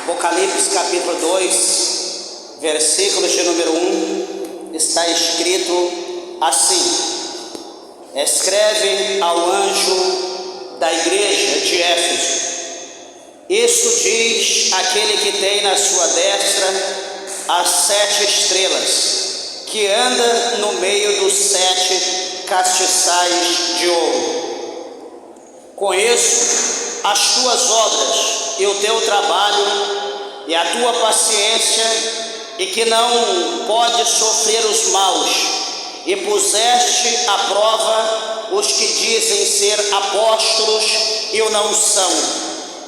Apocalipse capítulo 2, versículos de número 1, está escrito assim: escreve ao anjo da igreja de Éfeso, isto diz aquele que tem na sua destra as 7 estrelas, que anda no meio dos 7 castiçais de ouro. Conheço as tuas obras e o teu trabalho e a tua paciência, e que não podes sofrer os maus, e puseste à prova os que dizem ser apóstolos e o não são,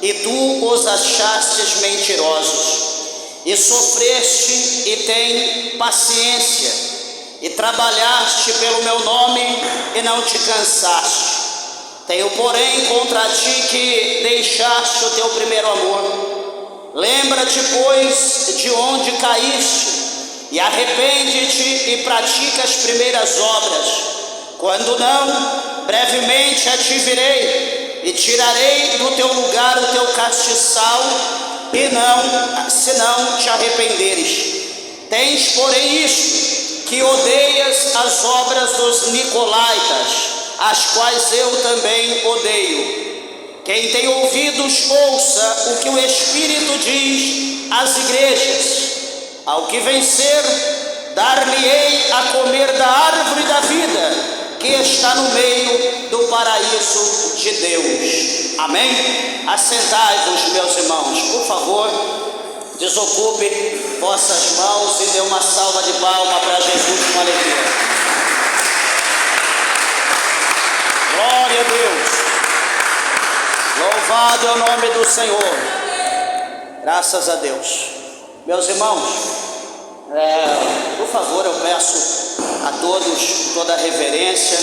e tu os achastes mentirosos, e sofreste e tem paciência, e trabalhaste pelo meu nome e não te cansaste. Tenho, porém, contra ti que deixaste o teu primeiro amor. Lembra-te, pois, de onde caíste, e arrepende-te e pratica as primeiras obras. Quando não, brevemente a ti virei, e tirarei do teu lugar o teu castiçal, e não, se não te arrependeres. Tens, porém, isto, que odeias as obras dos nicolaítas, as quais eu também odeio. Quem tem ouvidos, ouça o que o Espírito diz às igrejas. Ao que vencer, dar-lhe-ei a comer da árvore da vida, que está no meio do paraíso de Deus. Amém? Assentai-vos, meus irmãos, por favor, desocupe vossas mãos e dê uma salva de palmas para Jesus com alegria. Glória a Deus, louvado é o nome do Senhor, graças a Deus. Meus irmãos, por favor, eu peço a todos toda a reverência,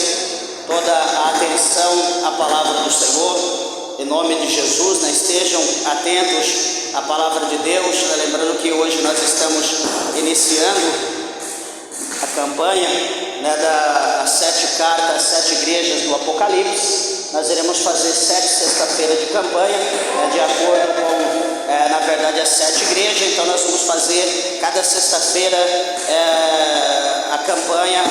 toda a atenção à palavra do Senhor, em nome de Jesus, estejam atentos à palavra de Deus, lembrando que hoje nós estamos iniciando a campanha das 7 cartas, 7 igrejas do Apocalipse. Nós iremos fazer 7 sexta-feiras de campanha, de acordo com, na verdade, as 7 igrejas. Então nós vamos fazer cada sexta-feira a campanha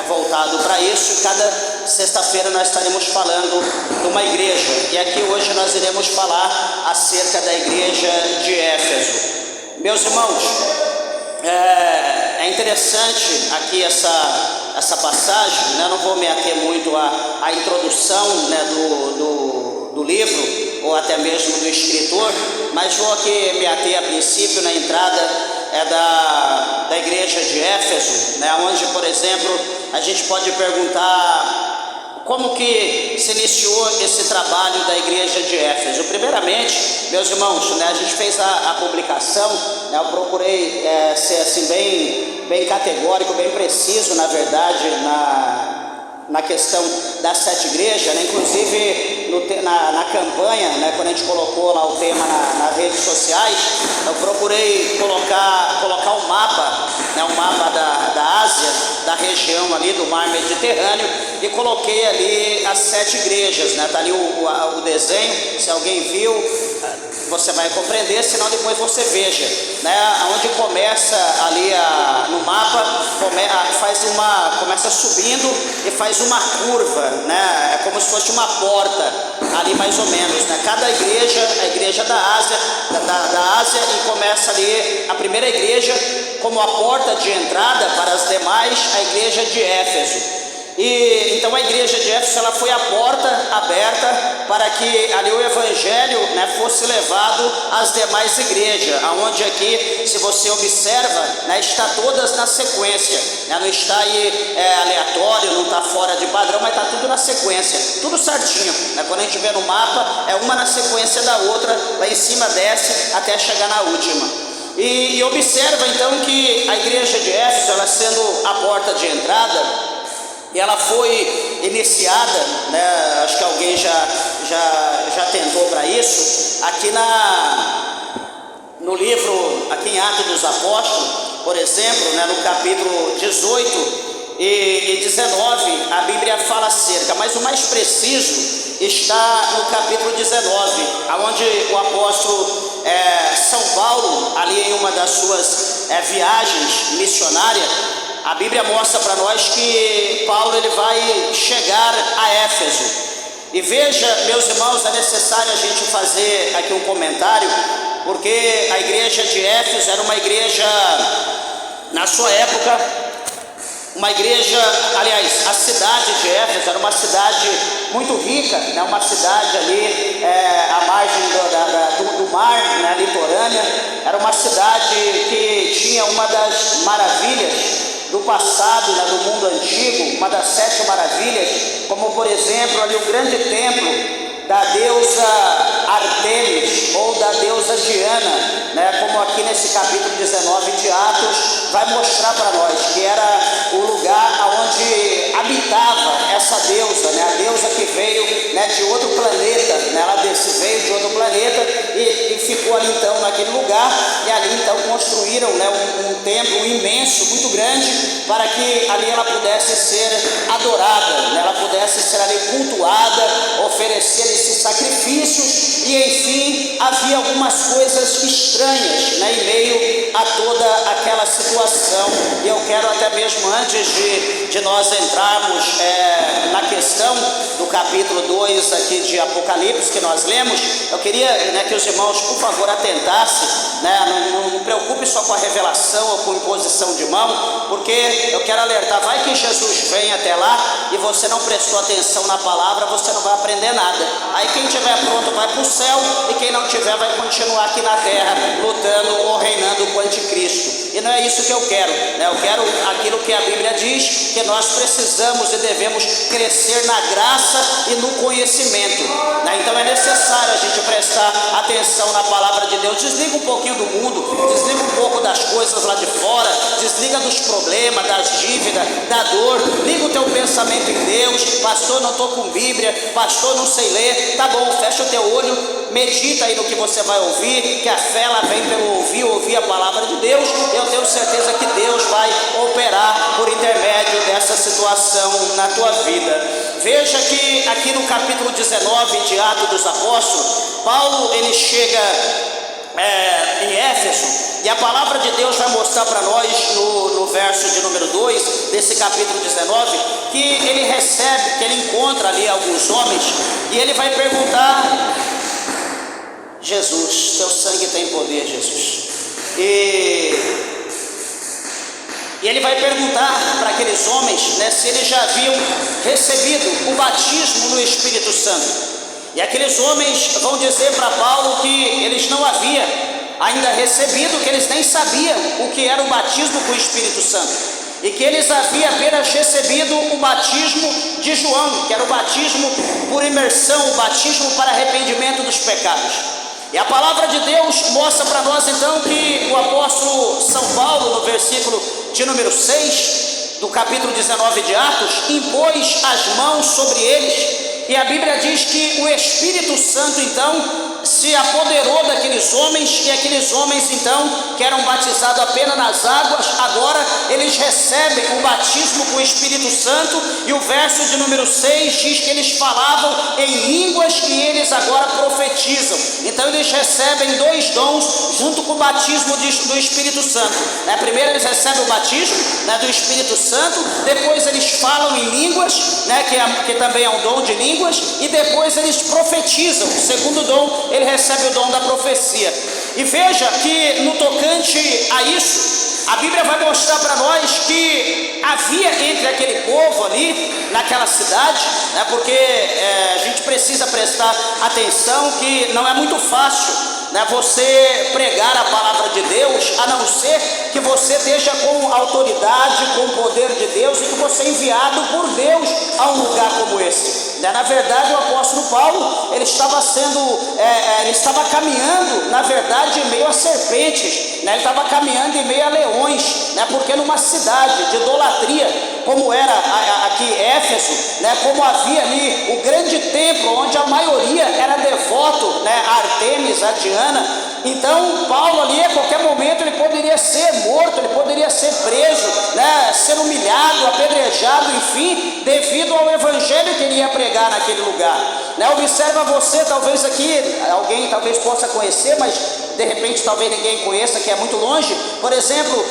voltado para isso. Cada sexta-feira nós estaremos falando de uma igreja, e aqui hoje nós iremos falar acerca da igreja de Éfeso. Meus irmãos, é interessante aqui essa passagem, não vou me ater muito à introdução do livro, ou até mesmo do escritor, mas vou aqui me ater a princípio na entrada da igreja de Éfeso, onde, por exemplo, a gente pode perguntar como que se iniciou esse trabalho da igreja de Éfeso. Primeiramente, meus irmãos, a gente fez a publicação, eu procurei ser assim bem categórico, bem preciso, na verdade, na questão das 7 igrejas, inclusive na campanha, quando a gente colocou lá o tema nas redes sociais, eu procurei colocar um mapa, um mapa da Ásia, da região ali do mar Mediterrâneo, e coloquei ali as 7 igrejas, tá ali o desenho. Se alguém viu, você vai compreender, senão depois você veja, onde começa ali no mapa, começa subindo e faz uma curva, é como se fosse uma porta ali mais ou menos, cada igreja, a igreja da Ásia, e começa ali a primeira igreja como a porta de entrada para as demais, a igreja de Éfeso. E então a igreja de Éfeso, ela foi a porta aberta para que ali o evangelho fosse levado às demais igrejas, aonde aqui, se você observa, está todas na sequência, não está aí aleatório, não está fora de padrão, mas está tudo na sequência, tudo certinho, quando a gente vê no mapa, é uma na sequência da outra, lá em cima desce até chegar na última. E observa então que a igreja de Éfeso, ela sendo a porta de entrada, e ela foi iniciada, acho que alguém já tentou para isso, aqui no livro, aqui em Atos dos Apóstolos, por exemplo, no capítulo 18 e 19, a Bíblia fala acerca, mas o mais preciso está no capítulo 19, onde o apóstolo São ali em uma das suas viagens missionárias, a Bíblia mostra para nós que Paulo ele vai chegar a Éfeso. E veja, meus irmãos, é necessário a gente fazer aqui um comentário, porque a igreja de Éfeso era uma igreja, na sua época, uma igreja, aliás, a cidade de Éfeso era uma cidade muito rica, né? Uma cidade ali à margem do mar, né? Litorânea. Era uma cidade que tinha uma das maravilhas do passado, né? Do mundo antigo, uma das 7 maravilhas, como por exemplo ali o grande templo da deusa Artemis ou da deusa Diana, né? Como aqui nesse capítulo 19 de Atos vai mostrar para nós que era o lugar onde habitava essa deusa, né? A deusa que veio, né, de outro planeta, né? Ela veio de outro planeta e ficou ali então naquele lugar, e ali então construíram, né, um templo imenso, muito grande, para que ali ela pudesse ser adorada, né? Ela pudesse ser ali cultuada, oferecer esses sacrifícios, e enfim havia algumas coisas estranhas, né, em meio a toda aquela situação. E eu quero até mesmo antes de nós entrarmos na questão do capítulo 2 aqui de Apocalipse que nós lemos, eu queria, né, que os irmãos por favor atentassem, né, não preocupe só com a revelação ou com imposição de mão, porque eu quero alertar, vai que Jesus vem até lá e você não prestou atenção na palavra, você não vai aprender nada. Aí quem estiver pronto vai para o céu, e quem não tiver vai continuar aqui na terra, lutando ou reinando com o anticristo. E não é isso que eu quero, né? Eu quero aquilo que a Bíblia diz, que nós precisamos e devemos crescer na graça e no conhecimento, né? Então é necessário a gente prestar atenção na palavra de Deus. Desliga um pouquinho do mundo, desliga um pouco das coisas lá de fora, desliga dos problemas, das dívidas, da dor, liga o teu pensamento em Deus. Pastor, não estou com Bíblia, pastor, não sei ler. Tá bom, fecha o teu olho, medita aí no que você vai ouvir, que a fé ela vem pelo ouvir a palavra de Deus. Eu tenho certeza que Deus vai operar por intermédio dessa situação na tua vida. Veja que aqui no capítulo 19 de Atos dos Apóstolos, Paulo ele chega em Éfeso, e a palavra de Deus vai mostrar para nós no verso de número 2 desse capítulo 19, que ele recebe, que ele encontra ali alguns homens, e ele vai perguntar: Jesus, teu sangue tem poder, Jesus. E ele vai perguntar para aqueles homens, né, se eles já haviam recebido o batismo no Espírito Santo. E aqueles homens vão dizer para Paulo que eles não haviam ainda recebido, que eles nem sabiam o que era o batismo com o Espírito Santo, e que eles haviam apenas recebido o batismo de João, que era o batismo por imersão, o batismo para arrependimento dos pecados. E a palavra de Deus mostra para nós então que o apóstolo São Paulo, no versículo de número 6 do capítulo 19 de Atos, impôs as mãos sobre eles, e a Bíblia diz que o Espírito Santo então se apoderou daqueles homens, e aqueles homens então, que eram batizados apenas nas águas, agora eles recebem o batismo com o Espírito Santo. E o verso de número 6 diz que eles falavam em línguas e eles agora profetizam. Então eles recebem 2 dons junto com o batismo do Espírito Santo, né? Primeiro eles recebem o batismo, né, do Espírito Santo, depois eles falam em línguas, né, que também é um dom de línguas, e depois eles profetizam. O segundo dom, ele recebe o dom da profecia. E veja que no tocante a isso, a Bíblia vai mostrar para nós que havia entre aquele povo ali, naquela cidade, né, porque a gente precisa prestar atenção que não é muito fácil, né, você pregar a palavra de Deus, a não ser que você esteja com autoridade, com o poder de Deus, e que você é enviado por Deus a um lugar como esse. Na verdade, o apóstolo Paulo, ele estava caminhando, na verdade, em meio a serpentes, né? Ele estava caminhando em meio a leões, né? Porque numa cidade de idolatria, como era aqui Éfeso, né? Como havia ali o grande templo, onde a maioria era devoto, né, a Artemis, a Diana, Então Paulo ali, a qualquer momento, ele poderia ser morto, ele poderia ser preso, né, ser humilhado, apedrejado, enfim, devido ao evangelho que ele ia pregar naquele lugar, né? Observa você, talvez aqui, alguém talvez possa conhecer, mas de repente talvez ninguém conheça, que é muito longe. Por exemplo,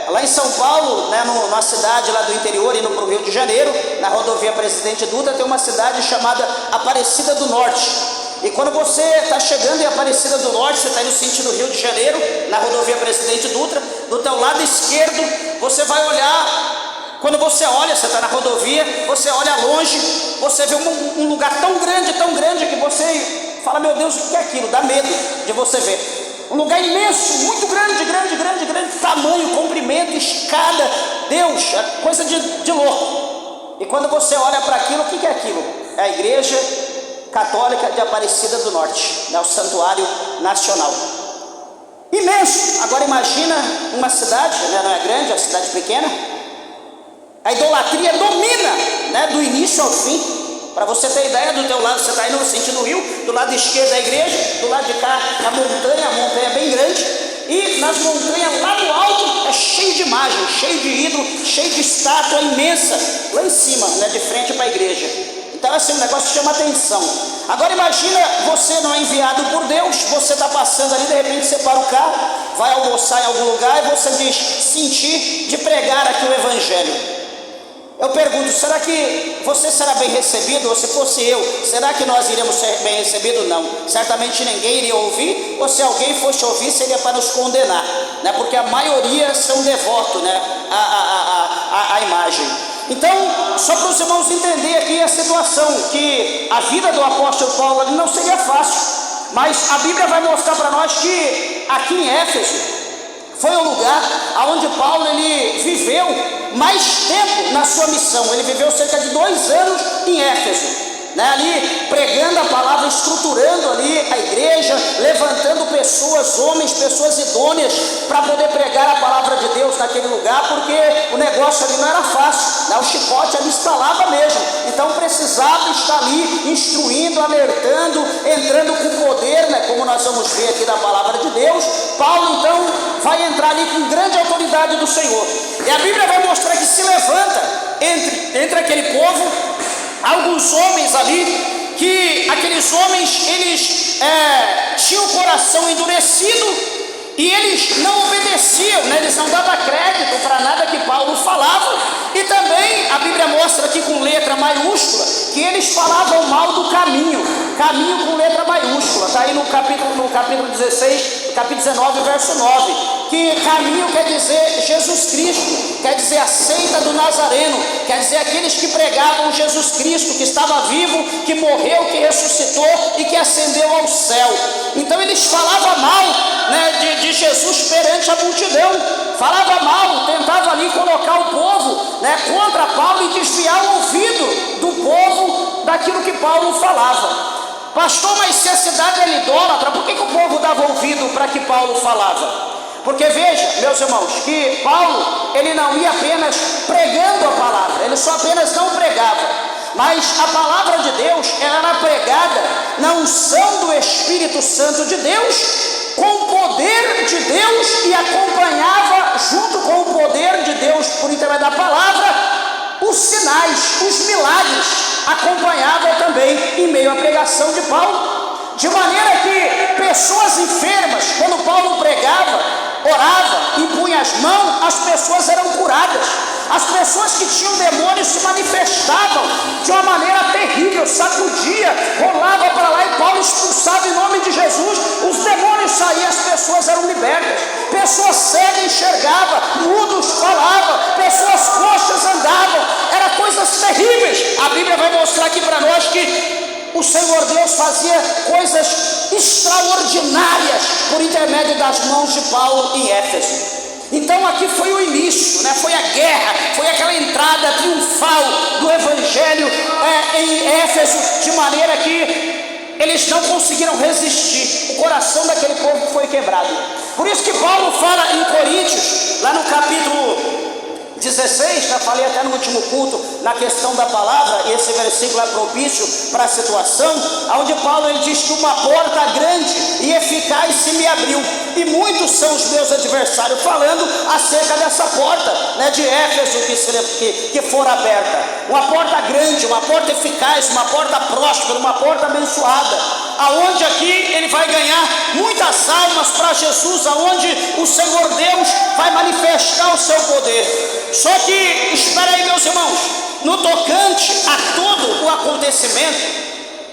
lá em São Paulo, né, numa cidade lá do interior, indo para o Rio de Janeiro, na rodovia Presidente Dutra, tem uma cidade chamada Aparecida do Norte. E quando você está chegando em Aparecida do Norte, você está indo no sentido Rio de Janeiro, na rodovia Presidente Dutra, do teu lado esquerdo, você vai olhar. Quando você olha, você está na rodovia, você olha longe, você vê um lugar tão grande que você fala, meu Deus, o que é aquilo? Dá medo de você ver. Um lugar imenso, muito grande, tamanho, comprimento, escada, Deus, é coisa de louco. E quando você olha para aquilo, o que é aquilo? É a Igreja Católica de Aparecida do Norte, né, o Santuário Nacional. Imenso. Agora imagina uma cidade, né, não é grande, é uma cidade pequena. A idolatria domina, né, do início ao fim. Para você ter ideia, do teu lado você está indo no sentido rio, do lado esquerdo a igreja, do lado de cá a montanha é bem grande, e nas montanhas lá no alto é cheio de imagens, cheio de ídolo, cheio de estátua imensa, lá em cima, né, de frente para a igreja. Então assim, um negócio que chama atenção. Agora imagina, você não é enviado por Deus, você está passando ali, de repente você para o carro, vai almoçar em algum lugar e você diz, sentir de pregar aqui o evangelho. Eu pergunto, será que você será bem recebido? Ou se fosse eu, será que nós iremos ser bem recebidos? Não, certamente ninguém iria ouvir, ou se alguém fosse ouvir, seria para nos condenar, né? Porque a maioria são devotos, né, à imagem. Então, só para os irmãos entenderem aqui a situação, que a vida do apóstolo Paulo ali não seria fácil, mas a Bíblia vai mostrar para nós que aqui em Éfeso foi o lugar onde Paulo ele viveu mais tempo na sua missão. Ele viveu cerca de 2 anos em Éfeso, né, ali pregando a palavra, estruturando ali a igreja, levantando pessoas, homens, pessoas idôneas para poder pregar a palavra de Deus naquele lugar, porque o negócio ali não era fácil, né, o chicote ali estalava mesmo, então precisava estar ali instruindo, alertando, entrando com poder, né, como nós vamos ver aqui da palavra de Deus. Paulo então vai entrar ali com grande autoridade do Senhor, e a Bíblia vai mostrar que se levanta entre aquele povo alguns homens ali, que aqueles homens eles tinham o coração endurecido e eles não obedeciam, né? Eles não davam crédito para nada que Paulo falava, e também a Bíblia mostra aqui com letra maiúscula que eles falavam mal do caminho com letra maiúscula, está aí no capítulo 16, capítulo 19, verso 9, que caminho quer dizer Jesus Cristo, quer dizer a seita do Nazareno, quer dizer aqueles que pregavam Jesus Cristo, que estava vivo, que morreu, que ressuscitou e que ascendeu ao céu. Então eles falavam mal, né, de Jesus perante a multidão, falava mal, tentava ali colocar o povo, né, contra Paulo e desviar o ouvido do povo daquilo que Paulo falava. Pastor, mas se a cidade era idólatra, por que o povo dava ouvido para que Paulo falava? Porque veja, meus irmãos, que Paulo, ele não ia apenas pregando a palavra, ele só apenas não pregava, mas a palavra de Deus, ela era pregada na unção do Espírito Santo de Deus, com o poder de Deus, e acompanhava junto com o poder de Deus, por intermédio da palavra, os sinais, os milagres, acompanhavam também em meio à pregação de Paulo, de maneira que pessoas enfermas, quando Paulo pregava, orava, impunha as mãos, as pessoas eram curadas. As pessoas que tinham demônios se manifestavam de uma maneira terrível, sacudia, rolava para lá e Paulo expulsava em nome de Jesus, os demônios saíam, as pessoas eram libertas, pessoas cegas enxergavam, mudos falavam, pessoas coxas andavam, eram coisas terríveis. A Bíblia vai mostrar aqui para nós que o Senhor Deus fazia coisas extraordinárias por intermédio das mãos de Paulo em Éfeso. Então aqui foi o início, né? Foi a guerra, foi aquela entrada triunfal do Evangelho em Éfeso, de maneira que eles não conseguiram resistir, o coração daquele povo foi quebrado. Por isso que Paulo fala em Coríntios, lá no capítulo 16, já falei até no último culto, na questão da palavra, e esse versículo é propício para a situação, onde Paulo ele diz que uma porta grande e eficaz se me abriu, e muitos são os meus adversários, falando acerca dessa porta, né, de Éfeso que for aberta, uma porta grande, uma porta eficaz, uma porta próspera, uma porta abençoada, aonde aqui ele vai ganhar muitas almas para Jesus, aonde o Senhor Deus vai manifestar o seu poder. Só que, espera aí, meus irmãos, no tocante a todo o acontecimento,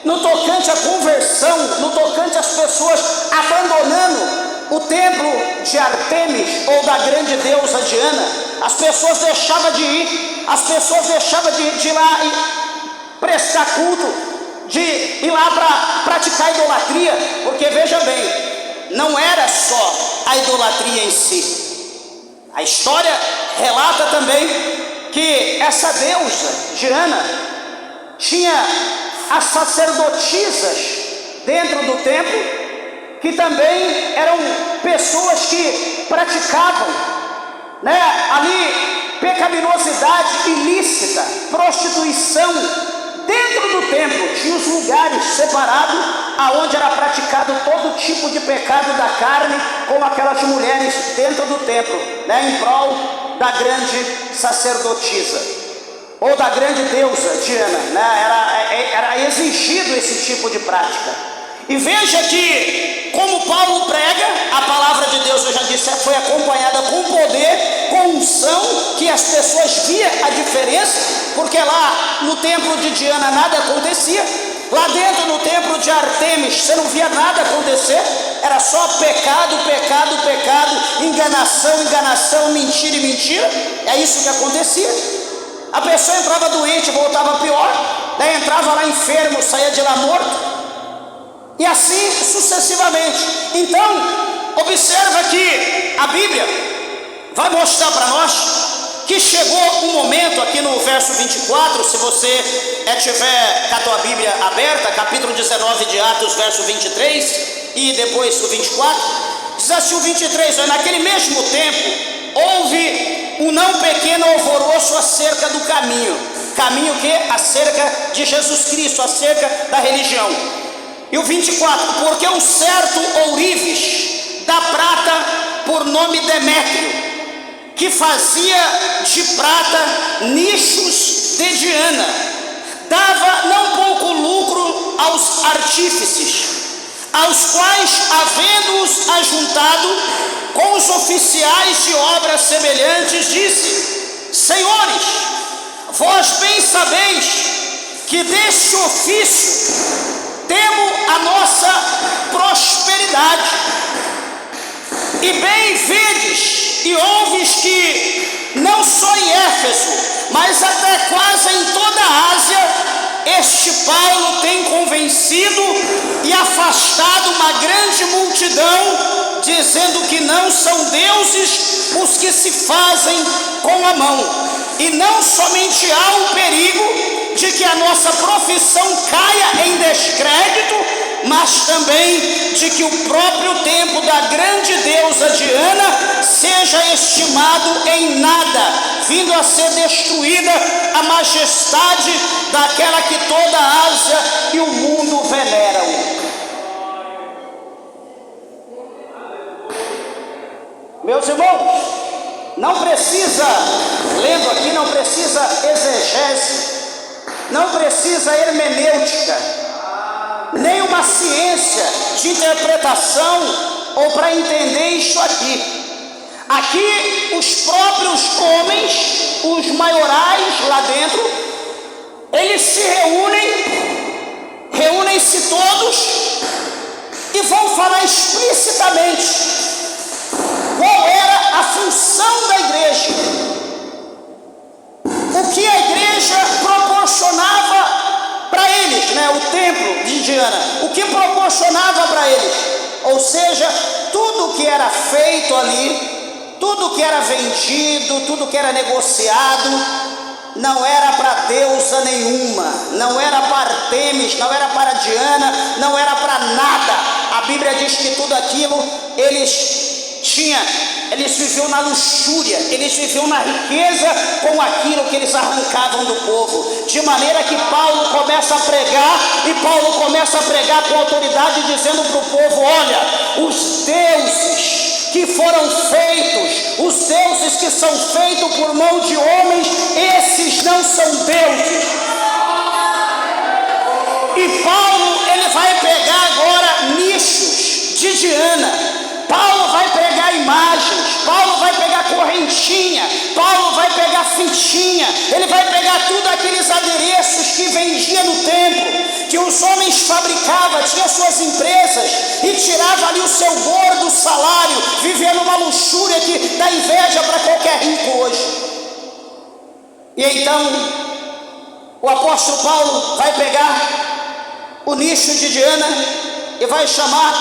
no tocante à conversão, no tocante às pessoas abandonando o templo de Artemis ou da grande deusa Diana, as pessoas deixavam de ir, as pessoas deixavam de ir lá e prestar culto, de ir lá para praticar idolatria, porque veja bem, não era só a idolatria em si. A história relata também que essa deusa Diana tinha as sacerdotisas dentro do templo, que também eram pessoas que praticavam, né, ali pecaminosidade ilícita, prostituição dentro do templo. Tinha os lugares separados aonde era praticado todo tipo de pecado da carne, com aquelas mulheres dentro do templo, né, em prol da grande sacerdotisa ou da grande deusa Diana, né? Era exigido esse tipo de prática. E veja que, como Paulo prega, a palavra de Deus, eu já disse, foi acompanhada com poder, com unção, que as pessoas viam a diferença, porque lá no templo de Diana nada acontecia, lá dentro no templo de Artemis você não via nada acontecer, era só pecado, pecado, pecado, enganação, enganação, mentira e mentira, é isso que acontecia. A pessoa entrava doente, voltava pior, daí entrava lá enfermo, saía de lá morto, e assim sucessivamente. Então, observa que a Bíblia vai mostrar para nós que chegou um momento, aqui no verso 24, se você tiver com a tua Bíblia aberta, capítulo 19 de Atos, verso 23, e depois o 24, diz assim o 23, naquele mesmo tempo, houve um não pequeno alvoroço acerca do caminho que? Acerca de Jesus Cristo, acerca da religião. E o 24, porque um certo ourives da prata, por nome Demétrio, que fazia de prata nichos de Diana, dava não pouco lucro aos artífices, aos quais, havendo-os ajuntado com os oficiais de obras semelhantes, disse: Senhores, vós bem sabeis que deste ofício temo a nossa prosperidade, e bem vedes e ouves que não só em Éfeso, mas até quase em toda a Ásia, este Paulo tem convencido e afastado uma grande multidão, dizendo que não são deuses os que se fazem com a mão. E não somente há o perigo de que a nossa profissão caia em descrédito, mas também de que o próprio templo da grande deusa Diana seja estimado em nada, vindo a ser destruída a majestade daquela que toda a Ásia e o mundo veneram. Meus irmãos, não precisa, lendo aqui, não precisa exegese, não precisa hermenêutica, nem uma ciência de interpretação ou para entender isso aqui. Aqui os próprios homens, os maiorais lá dentro, eles se reúnem-se todos e vão falar explicitamente qual era a função da igreja, o que a igreja proporcionava para eles, né? O templo de Diana, o que proporcionava para eles, ou seja, tudo que era feito ali, tudo que era vendido, tudo que era negociado, não era para deusa nenhuma, não era para Artemis, não era para Diana, não era para nada. A Bíblia diz que tudo aquilo eles tinham eles viviam na luxúria, eles viviam na riqueza com aquilo que eles arrancavam do povo, de maneira que Paulo começa a pregar, e Paulo começa a pregar com autoridade, dizendo para o povo: olha, os deuses que foram feitos, os deuses que são feitos por mão de homens, esses não são deuses. E Paulo, ele vai pegar agora nichos de Diana, Paulo vai pegar imagens, Paulo vai pegar correntinha, Paulo vai pegar fitinha, ele vai pegar tudo aqueles adereços que vendia no templo, que os homens fabricavam, tinha suas empresas, e tirava ali o seu gordo salário, vivendo uma luxúria que dá inveja para qualquer rico hoje. E então o apóstolo Paulo vai pegar o nicho de Diana e vai chamar,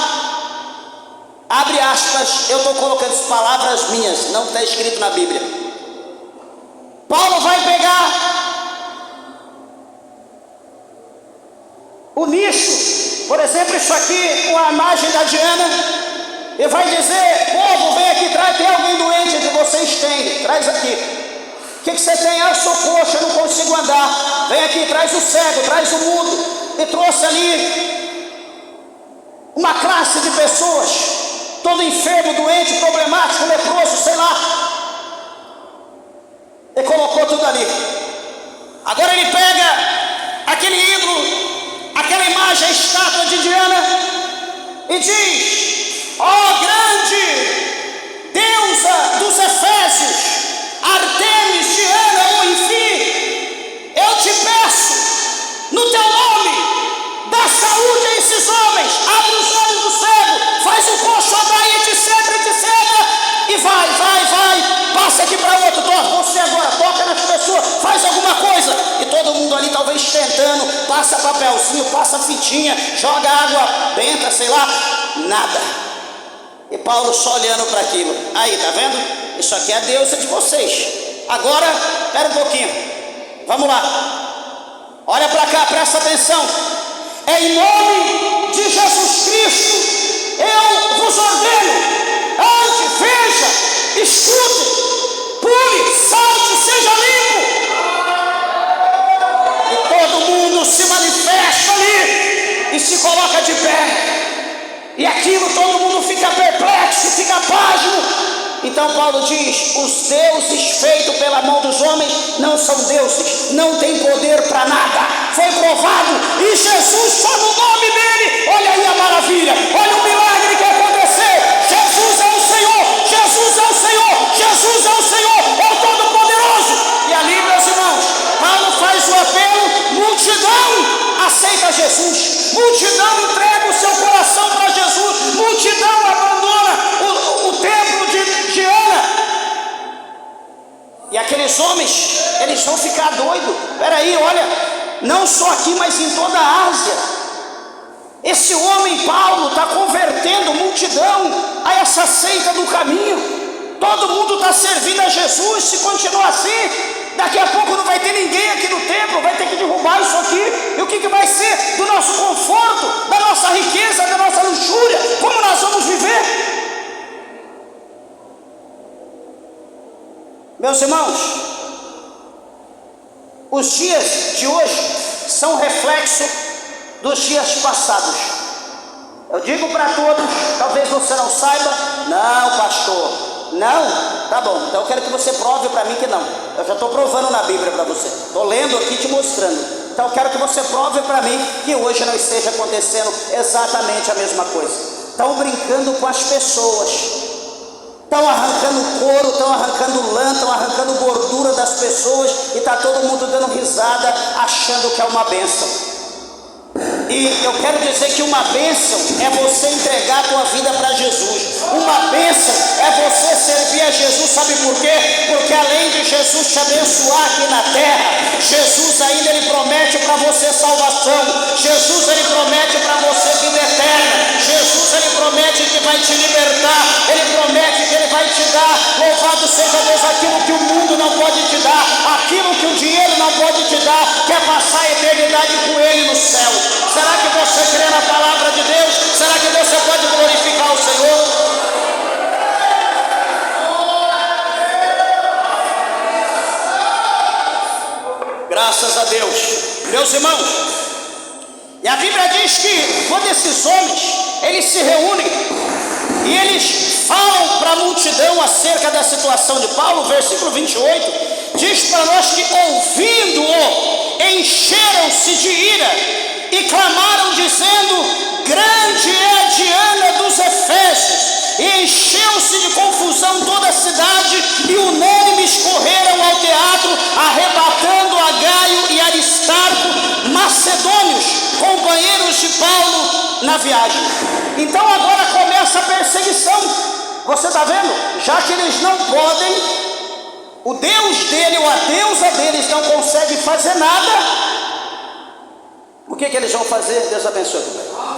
abre aspas, eu estou colocando as palavras minhas, não está escrito na Bíblia. Paulo vai pegar o nicho, por exemplo, isso aqui, com a imagem da Diana, e vai dizer: povo, vem aqui, traz, tem alguém doente entre vocês? Tem, traz aqui. O que você tem? Eu sou coxa, eu não consigo andar. Vem aqui, traz o cego, traz o mudo. E trouxe ali uma classe de pessoas, todo enfermo, doente, problemático, leproso, sei lá, e colocou tudo ali. Agora ele pega aquele ídolo, aquela imagem, a estátua de Diana, e diz: ó grande deusa dos Efésios, Artemis, Diana ou enfim, eu te peço, no teu nome, dá saúde a esses homens, abre os olhos do cego, faz o coxo andar, etc, e vai, passa aqui para outro, você agora, toca nas pessoas, faz alguma coisa, e todo mundo ali talvez tentando, passa papelzinho, passa fitinha, joga água benta, sei lá, nada. E Paulo só olhando para aquilo, aí, tá vendo? Isso aqui é a deusa de vocês. Agora, espera um pouquinho, vamos lá. Olha para cá, presta atenção. É em nome de Jesus Cristo, eu vos ordeno: ande, veja, escute, pule, salte, seja limpo. E todo mundo se manifesta ali e se coloca de pé. E aquilo, todo mundo fica perplexo, fica pasmo. Então Paulo diz: os deuses feitos pela mão dos homens não são deuses, não tem poder para nada, foi provado, e Jesus, só no nome dele, olha aí a maravilha, olha o milagre que aconteceu. Jesus é o Senhor, Jesus é o Senhor, Jesus é o Senhor, é o Todo-Poderoso. E ali, meus irmãos, Paulo faz o apelo, multidão aceita Jesus, multidão entrega o seu coração para Jesus, multidão abandona o templo de Diana. E aqueles homens, eles vão ficar doidos. Peraí, olha, não só aqui, mas em toda a Ásia, esse homem Paulo está convertendo multidão a essa seita do caminho. Todo mundo está servindo a Jesus. Se continuar assim, daqui a pouco não vai ter ninguém aqui no templo, vai ter que derrubar isso aqui. E o que vai ser do nosso conforto, da nossa riqueza, da nossa luxúria? Como nós vamos viver? Meus irmãos, os dias de hoje são reflexo dos dias passados. Eu digo para todos, talvez você não saiba. Não, pastor, não, tá bom, então eu quero que você prove para mim que não. Eu já estou provando na Bíblia para você, estou lendo aqui, te mostrando. Então eu quero que você prove para mim que hoje não esteja acontecendo exatamente a mesma coisa. Estão brincando com as pessoas, estão arrancando couro, estão arrancando lã, estão arrancando gordura das pessoas, e está todo mundo dando risada, achando que é uma bênção. E eu quero dizer que uma bênção é você entregar a tua vida para Jesus. Uma bênção é você servir a Jesus. Sabe por quê? Porque além de Jesus te abençoar aqui na terra, Jesus ainda ele promete para você salvação. Jesus ele promete para você vida eterna. Jesus ele promete que vai te libertar. Ele promete que ele vai te dar. Louvado seja Deus, aquilo que o mundo não pode te dar, aquilo que o dinheiro não pode te dar, quer passar a eternidade com ele no céu. Será que você crê na palavra de Deus? Será que você pode glorificar o Senhor? a Deus. Meus irmãos, e a Bíblia diz que quando esses homens, eles se reúnem e eles falam para a multidão acerca da situação de Paulo, versículo 28, diz para nós que ouvindo-o, encheram-se de ira e clamaram dizendo: grande é a Diana dos Efésios. E encheu-se de confusão toda a cidade, e unânimes correram ao teatro, arrebatando a Gaio e Aristarco, macedônios, companheiros de Paulo na viagem. Então agora começa a perseguição. Você está vendo? Já que eles não podem, o Deus dele ou a deusa deles não consegue fazer nada, o que eles vão fazer? Deus abençoe.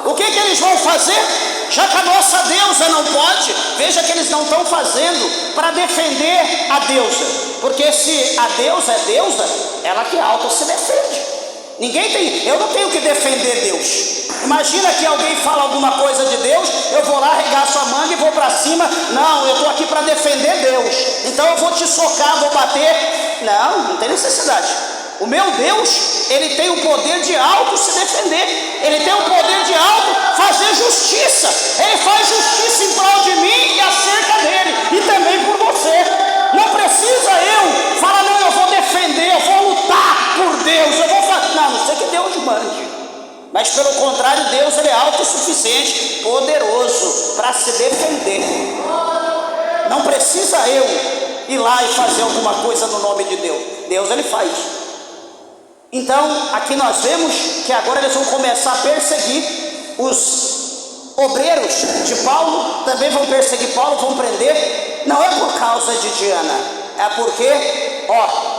O que eles vão fazer? Já que a nossa deusa não pode, veja que eles não estão fazendo para defender a deusa, porque se a deusa é deusa, ela que auto se defende. Ninguém tem, eu não tenho que defender Deus. Imagina que alguém fala alguma coisa de Deus, eu vou lá, arregaço a manga e vou para cima. Não, eu estou aqui para defender Deus, então eu vou te socar, vou bater. Não tem necessidade. O meu Deus, ele tem o poder de auto se defender, ele tem o poder de auto fazer justiça, ele faz justiça em prol de mim e acerca dele, e também por você. Não precisa eu falar: não, eu vou defender, eu vou lutar por Deus, eu vou fazer. Não sei que Deus mande, mas pelo contrário, Deus, ele é autossuficiente, poderoso para se defender. Não precisa eu ir lá e fazer alguma coisa no nome de Deus, Deus ele faz. Então, aqui nós vemos que agora eles vão começar a perseguir os obreiros de Paulo, também vão perseguir Paulo, vão prender. Não é por causa de Diana, é porque,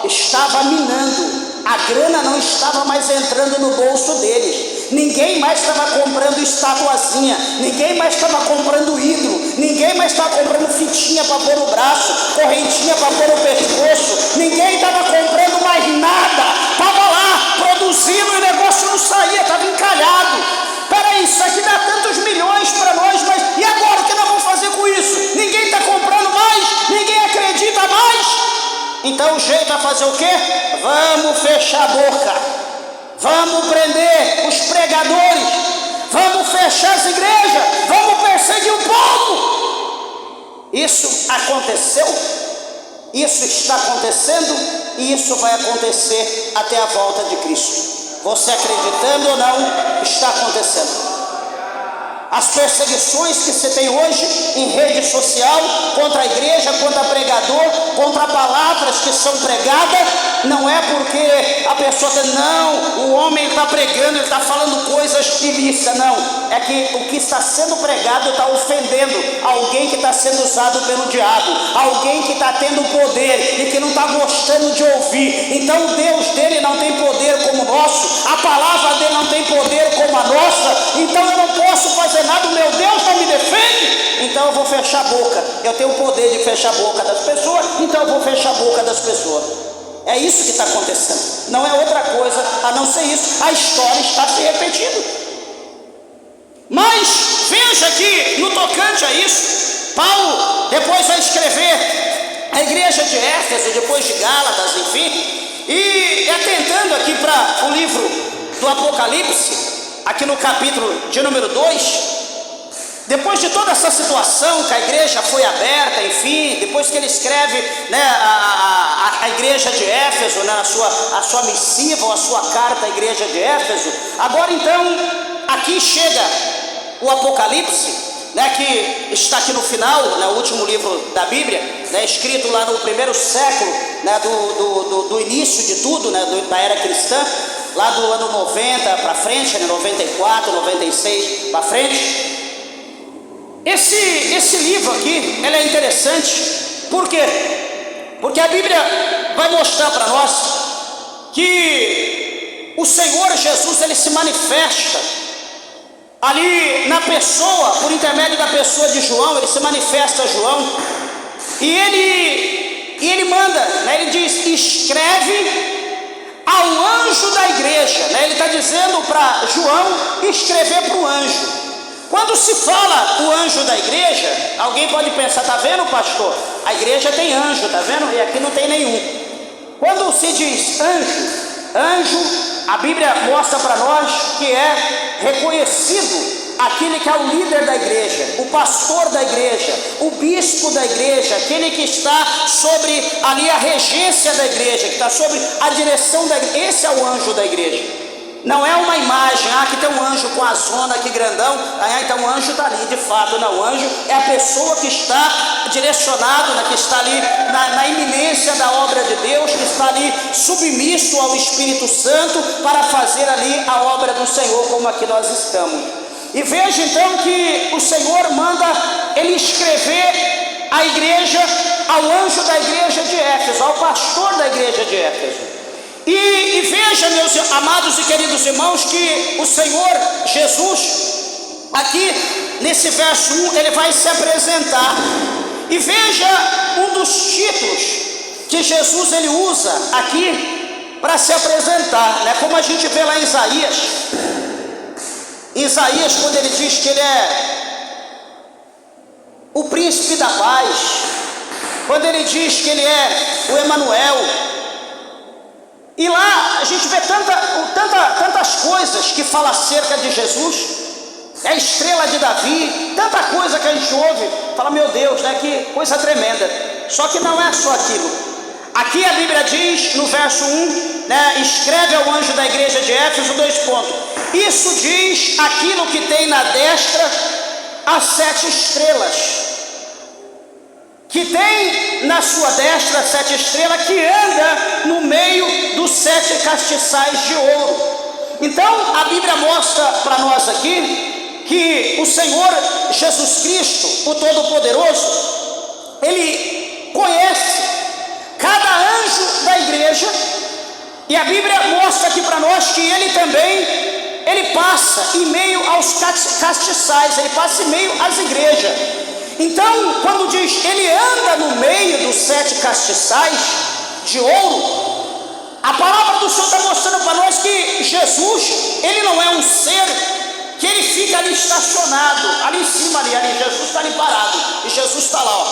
estava minando, a grana não estava mais entrando no bolso deles, ninguém mais estava comprando estatuazinha, ninguém mais estava comprando ídolo, ninguém mais estava comprando fitinha para pôr no braço, correntinha para pôr no pescoço, ninguém estava comprando mais nada, estava lá produzindo e o negócio não saía, estava encalhado. Peraí, isso aqui dá tantos milhões para nós, mas e agora o que nós vamos fazer com isso? Ninguém está comprando mais, ninguém acredita mais. Então o jeito é fazer o quê? Vamos fechar a boca, vamos prender os pregadores, vamos fechar as igrejas, vamos perseguir o povo. Isso aconteceu, isso está acontecendo e isso vai acontecer até a volta de Cristo. Você acreditando ou não, está acontecendo. As perseguições que você tem hoje em rede social contra a igreja, contra pregador, contra palavras que são pregadas, não é porque a pessoa está, não, o homem está pregando, ele está falando coisas ilícitas, não, é que o que está sendo pregado está ofendendo alguém que está sendo usado pelo diabo, alguém que está tendo poder e que não está gostando de ouvir. Então o Deus dele não tem poder como o nosso, a palavra dele não tem poder como a nossa, então eu não posso fazer nada, o meu Deus não me defende, então eu vou fechar a boca. Eu tenho o poder de fechar a boca das pessoas, então eu vou fechar a boca das pessoas. É isso que está acontecendo, não é outra coisa a não ser isso. A história está se repetindo. Mas veja que no tocante a isso, Paulo depois vai escrever a igreja de Éfeso, depois de Gálatas, enfim, e atentando aqui para o livro do Apocalipse, aqui no capítulo de número 2, depois de toda essa situação que a igreja foi aberta, enfim, depois que ele escreve, né, a igreja de Éfeso, né, a sua missiva ou a sua carta à igreja de Éfeso, agora então aqui chega o Apocalipse, né, que está aqui no final, né, o último livro da Bíblia, né, escrito lá no primeiro século, né, do início de tudo, né, da era cristã, lá do ano 90 para frente, né, 94, 96 para frente. Esse livro aqui, ele é interessante, por quê? Porque a Bíblia vai mostrar para nós que o Senhor Jesus, ele se manifesta ali na pessoa, por intermédio da pessoa de João, ele se manifesta a João, e ele manda, né, ele diz, escreve ao anjo da igreja, né, ele está dizendo para João escrever para o anjo. Quando se fala o anjo da igreja, alguém pode pensar, tá vendo, pastor? A igreja tem anjo, tá vendo? E aqui não tem nenhum. Quando se diz anjo, Anjo, a Bíblia mostra para nós que é reconhecido aquele que é o líder da igreja, o pastor da igreja, o bispo da igreja, aquele que está sobre ali a regência da igreja, que está sobre a direção da igreja. Esse é o anjo da igreja. Não é uma imagem, aqui tem um anjo com a zona aqui grandão, então o anjo está ali, de fato. Não, o anjo é a pessoa que está direcionado, né, que está ali na iminência da obra de Deus, que está ali submisso ao Espírito Santo para fazer ali a obra do Senhor, como aqui nós estamos. E veja então que o Senhor manda ele escrever à igreja, ao anjo da igreja de Éfeso, ao pastor da igreja de Éfeso. E veja, meus amados e queridos irmãos, que o Senhor Jesus, aqui nesse verso 1, ele vai se apresentar. E veja um dos títulos que Jesus ele usa aqui para se apresentar, né? Como a gente vê lá em Isaías, quando ele diz que ele é o príncipe da paz, quando ele diz que ele é o Emanuel. E lá a gente vê tantas coisas que fala acerca de Jesus, é a estrela de Davi, tanta coisa que a gente ouve, fala, meu Deus, né, que coisa tremenda. Só que não é só aquilo. Aqui a Bíblia diz, no verso 1, né, escreve ao anjo da igreja de Éfeso, 2 pontos. Isso diz aquilo que tem na destra as 7 estrelas, que tem na sua destra 7 estrelas, que anda no meio dos 7 castiçais de ouro. Então a Bíblia mostra para nós aqui que o Senhor Jesus Cristo, o Todo-Poderoso, ele conhece cada anjo da igreja, e a Bíblia mostra aqui para nós que ele também, ele passa em meio aos castiçais, ele passa em meio às igrejas. Então, quando diz ele anda no meio dos 7 castiçais de ouro, a palavra do Senhor está mostrando para nós que Jesus, ele não é um ser que ele fica ali estacionado, ali em cima, ali Jesus está ali parado, e Jesus está lá, ó,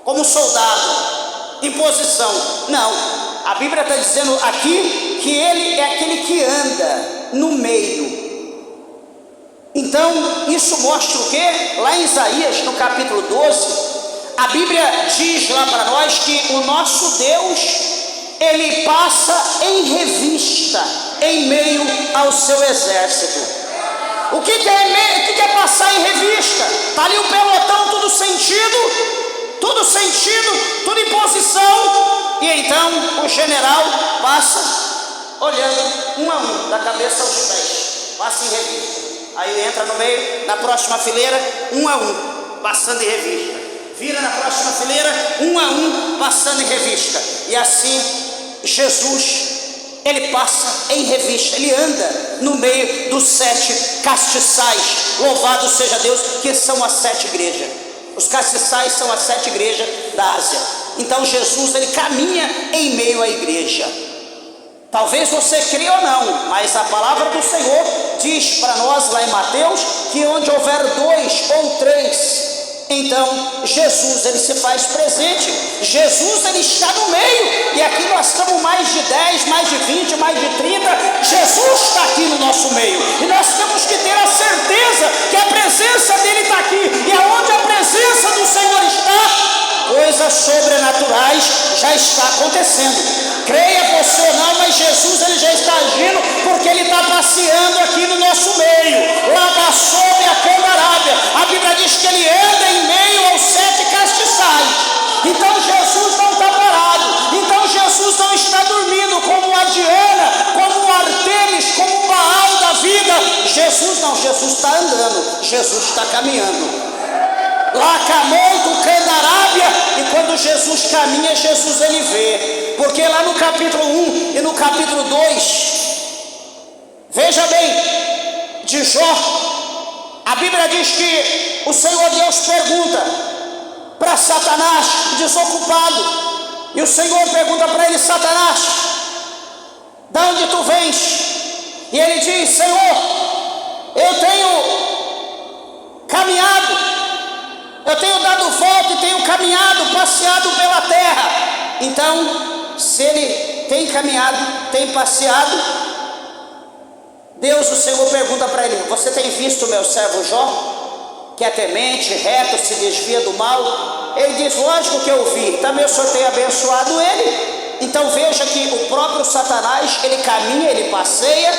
como soldado, em posição. Não, a Bíblia está dizendo aqui que ele é aquele que anda no meio. Então, isso mostra o quê? Lá em Isaías, no capítulo 12, a Bíblia diz lá para nós que o nosso Deus, ele passa em revista, em meio ao seu exército. O que é passar em revista? Está ali o pelotão, tudo sentido, tudo em posição, e então o general passa, olhando um a um, da cabeça aos pés, passa em revista. Aí entra no meio, na próxima fileira, um a um, passando em revista. Vira na próxima fileira, um a um, passando em revista. E assim, Jesus, ele passa em revista, ele anda no meio dos 7 castiçais. Louvado seja Deus, que são as 7 igrejas. Os castiçais são as 7 igrejas da Ásia. Então Jesus, ele caminha em meio à igreja. Talvez você creia ou não, mas a palavra do Senhor diz para nós lá em Mateus que onde houver 2 ou 3, então Jesus, ele se faz presente. Jesus, ele está no meio, e aqui nós estamos mais de 10, mais de 20, mais de 30. Jesus está aqui no nosso meio, e nós temos que ter a certeza que a presença dele está aqui, e aonde a presença do Senhor está, coisas sobrenaturais já está acontecendo. Creia você ou não, mas Jesus, ele já está agindo, porque ele está passeando aqui no nosso meio. Lá sobre a Candarábia, a Bíblia diz que ele anda em meio aos 7 castiçais. Então Jesus não está parado, então Jesus não está dormindo como a Diana, como o Artemis, como o Baal da vida. Jesus não, Jesus está andando, Jesus está caminhando. Lá Camon do Candarábia, e quando Jesus caminha, Jesus ele vê, porque lá no capítulo 1 e no capítulo 2, veja bem, de Jó, a Bíblia diz que o Senhor Deus pergunta para Satanás, desocupado, e o Senhor pergunta para ele: Satanás, de onde tu vens? E ele diz: Senhor, eu tenho caminhado, eu tenho dado volta e tenho caminhado, passeado pela terra. Então, se ele tem caminhado, tem passeado. Deus, o Senhor, pergunta para ele: você tem visto o meu servo Jó, que é temente, reto, se desvia do mal? Ele diz: lógico que eu vi. Também o Senhor tem abençoado ele. Então veja que o próprio Satanás, ele caminha, ele passeia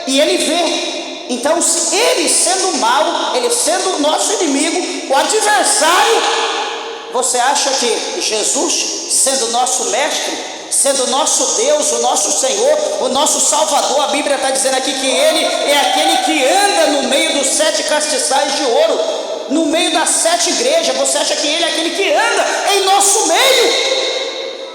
e ele vê. Então ele sendo mal, ele sendo o nosso inimigo, o adversário, você acha que Jesus, sendo nosso mestre, sendo nosso Deus, o nosso Senhor, o nosso Salvador, a Bíblia está dizendo aqui que ele é aquele que anda no meio dos 7 castiçais de ouro, no meio das 7 igrejas. Você acha que ele é aquele que anda em nosso meio?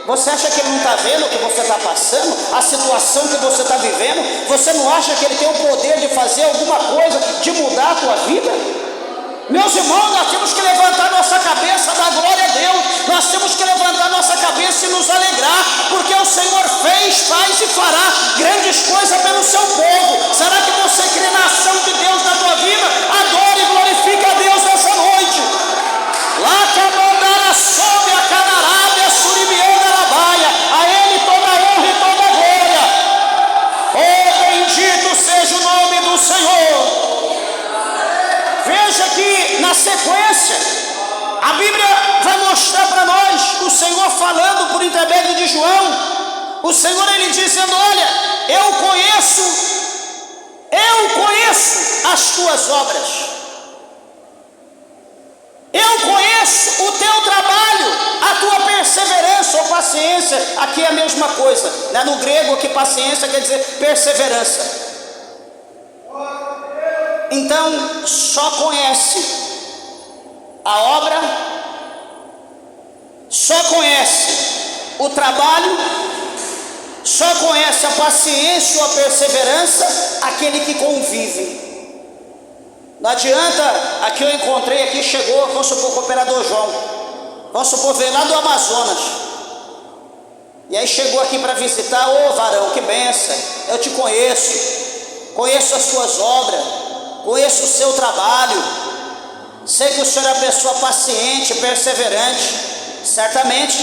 Você acha que ele não está vendo o que você está passando, a situação que você está vivendo? Você não acha que ele tem o poder de fazer alguma coisa, de mudar a tua vida? Meus irmãos, nós temos que levantar nossa cabeça, dar glória a Deus. Nós temos que levantar nossa cabeça e nos alegrar, porque o Senhor fez, faz e fará grandes coisas pelo seu povo. Será que você crê na ação de Deus na tua vida? Adore e glorifique a Deus nessa noite. Lá que a mandara sobe a canarábia, suribianda arabaia, a ele toda honra e toda glória. Oh, bendito seja o nome do Senhor. Veja que na sequência a Bíblia vai mostrar para nós o Senhor falando por intermédio de João. O Senhor, ele dizendo: olha, eu conheço as tuas obras, eu conheço o teu trabalho, a tua perseverança ou paciência. Aqui é a mesma coisa, né? No grego aqui paciência quer dizer perseverança. Então, só conhece a obra, só conhece o trabalho, só conhece a paciência ou a perseverança aquele que convive. Não adianta, aqui eu encontrei, aqui chegou, vamos supor, o cooperador João, vamos supor, veio lá do Amazonas, e aí chegou aqui para visitar. Ô varão, que benção, eu te conheço as suas obras, conheço o seu trabalho, sei que o senhor é uma pessoa paciente, perseverante. Certamente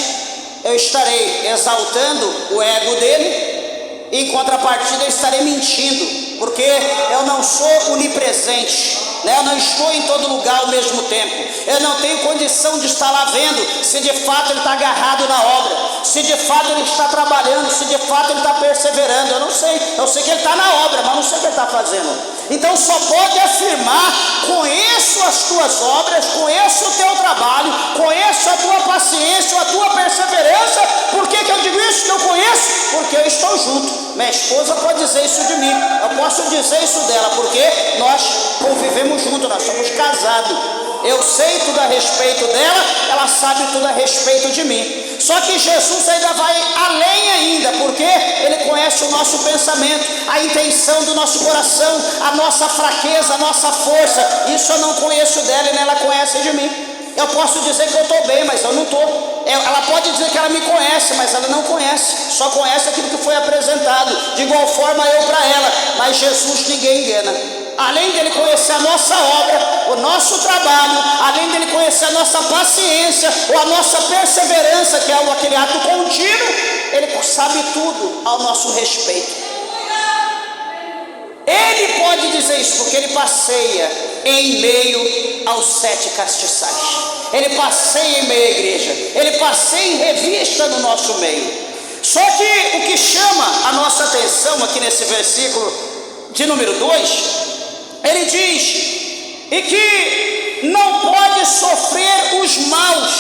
eu estarei exaltando o ego dele, e em contrapartida eu estarei mentindo, porque eu não sou onipresente, né? Eu não estou em todo lugar ao mesmo tempo. Eu não tenho condição de estar lá vendo se de fato ele está agarrado na obra, se de fato ele está trabalhando, se de fato ele está perseverando. Eu não sei, eu sei que ele está na obra, mas não sei o que ele está fazendo. Então só pode afirmar: conheço as tuas obras, conheço o teu trabalho, conheço a tua paciência, a tua perseverança. Por que eu digo isso que eu conheço? Porque eu estou junto. Minha esposa pode dizer isso de mim, eu posso dizer isso dela, porque nós convivemos juntos, nós somos casados. Eu sei tudo a respeito dela, ela sabe tudo a respeito de mim. Só que Jesus ainda vai além ainda, porque ele conhece o nosso pensamento, a intenção do nosso coração, a nossa fraqueza, a nossa força. Isso eu não conheço dela e nem ela conhece de mim. Eu posso dizer que eu estou bem, mas eu não estou. Ela pode dizer que ela me conhece, mas ela não conhece, só conhece aquilo que foi apresentado. De igual forma eu para ela, mas Jesus ninguém engana. Além dele conhecer a nossa obra, o nosso trabalho, além dele conhecer a nossa paciência ou a nossa perseverança, que é aquele ato contínuo, ele sabe tudo ao nosso respeito. Ele pode dizer isso porque ele passeia em meio aos 7 castiçais, ele passeia em meio à igreja, ele passeia em revista no nosso meio. Só que o que chama a nossa atenção aqui nesse versículo de número 2, ele diz: e que não pode sofrer os maus,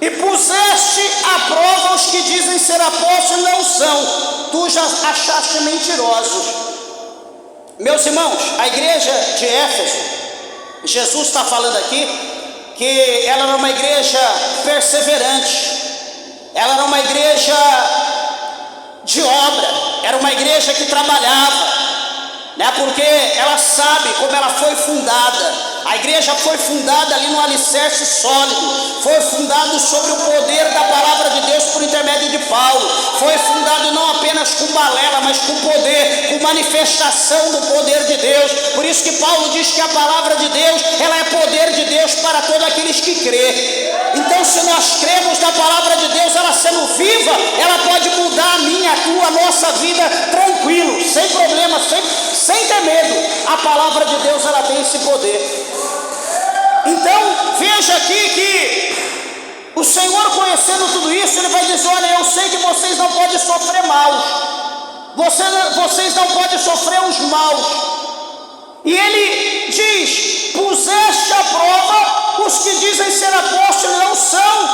e puseste à prova os que dizem ser apóstolos e não são, tu já achaste mentirosos. Meus irmãos, a igreja de Éfeso, Jesus está falando aqui que ela era uma igreja perseverante, ela era uma igreja de obra, era uma igreja que trabalhava, né? Porque ela sabe como ela foi fundada. A igreja foi fundada ali no alicerce sólido, foi fundado sobre o poder da palavra de Deus por intermédio de Paulo, foi fundado não apenas com balela, mas com poder, com manifestação do poder de Deus. Por isso que Paulo diz que a palavra de Deus, ela é poder de Deus para todos aqueles que crê. Então, se nós cremos na palavra de Deus, ela sendo viva, ela pode mudar a minha a nossa vida tranquilo, sem problema, sem ter medo. A palavra de Deus, ela tem esse poder. Então veja aqui que o Senhor, conhecendo tudo isso, Ele vai dizer: olha, eu sei que vocês não podem sofrer maus, vocês não podem sofrer os maus. E Ele diz: puseste à prova os que dizem ser apóstolos e não são,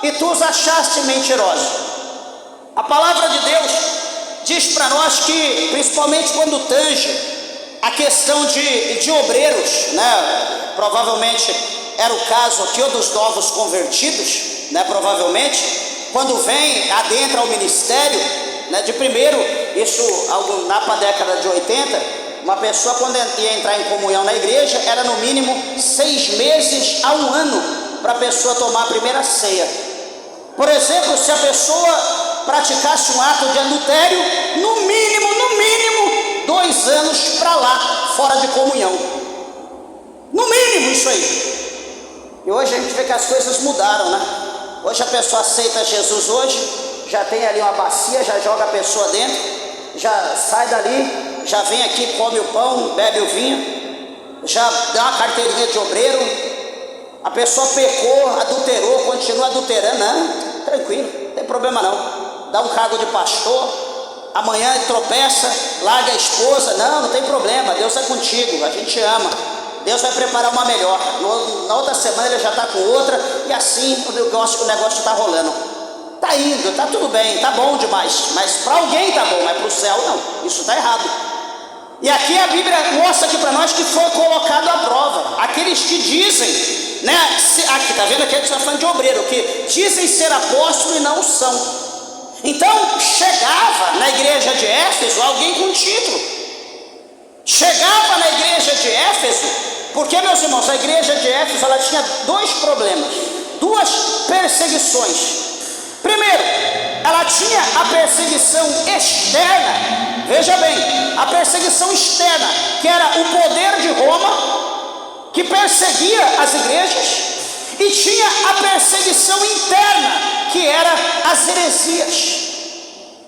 e tu os achaste mentirosos. A palavra de Deus diz para nós que, principalmente quando tange a questão de obreiros, né? Provavelmente era o caso aqui, ou dos novos convertidos, né? Provavelmente, quando vem, adentra ao ministério, né? De primeiro, isso na década de 80, uma pessoa, quando ia entrar em comunhão na igreja, era no mínimo 6 meses a 1 ano para a pessoa tomar a primeira ceia. Por exemplo, se a pessoa praticasse um ato de adultério, no mínimo 2 anos para lá, fora de comunhão. No mínimo isso aí. E hoje a gente vê que as coisas mudaram, né? Hoje a pessoa aceita Jesus hoje, já tem ali uma bacia, já joga a pessoa dentro, já sai dali, já vem aqui, come o pão, bebe o vinho, já dá uma carteirinha de obreiro. A pessoa pecou, adulterou, continua adulterando, não, tranquilo, não tem problema não. Dá um cargo de pastor, amanhã ele tropeça, larga a esposa, não tem problema, Deus é contigo, a gente ama, Deus vai preparar uma melhor. Na outra semana ele já está com outra, e assim o negócio está rolando. Está indo, está tudo bem, está bom demais, mas para alguém está bom, mas para o céu não, isso está errado. E aqui a Bíblia mostra aqui para nós que foi colocado à prova aqueles que dizem, né? Aqui está vendo, aqui a gente está falando de obreiro, que dizem ser apóstolos e não são. Então chegava na igreja de Éfeso alguém com título, chegava na igreja de Éfeso, porque, meus irmãos, a igreja de Éfeso, ela tinha 2 problemas, 2 perseguições. Primeiro, ela tinha a perseguição externa, veja bem, a perseguição externa, que era o poder de Roma, que perseguia as igrejas, e tinha a perseguição interna, que era as heresias,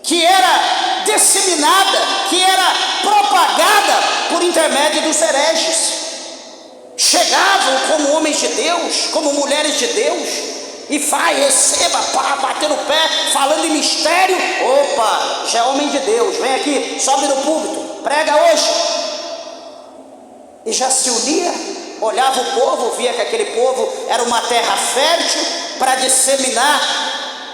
que era disseminada, que era propagada por intermédio dos hereges. Chegavam como homens de Deus, como mulheres de Deus, e vai, receba, pá, bater no pé, falando em mistério. Opa, já é homem de Deus, vem aqui, sobe no púlpito, prega hoje. E já se unia, olhava o povo, via que aquele povo era uma terra fértil para disseminar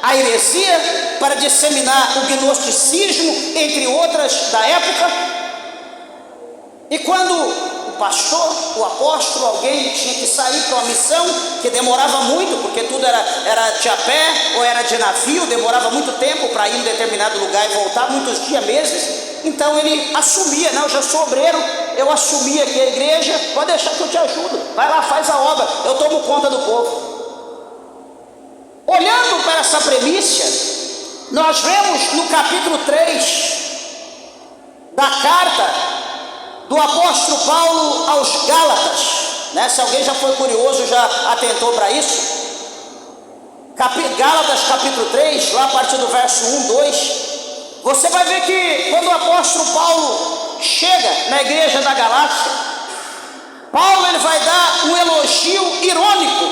a heresia, para disseminar o gnosticismo, entre outras da época. E quando o pastor, o apóstolo, alguém tinha que sair para uma missão, que demorava muito, porque tudo era de a pé ou era de navio, demorava muito tempo para ir em determinado lugar e voltar, muitos dias, meses. Então ele assumia, não, eu já sou obreiro, eu assumi aqui a igreja, pode deixar que eu te ajudo, vai lá, faz a obra, eu tomo conta do povo. Olhando para essa premissa, nós vemos no capítulo 3 da carta do apóstolo Paulo aos Gálatas, né? Se alguém já foi curioso, já atentou para isso. Gálatas capítulo 3, lá a partir do verso 1, 2, você vai ver que quando o apóstolo Paulo chega na igreja da Galácia, Paulo ele vai dar um elogio irônico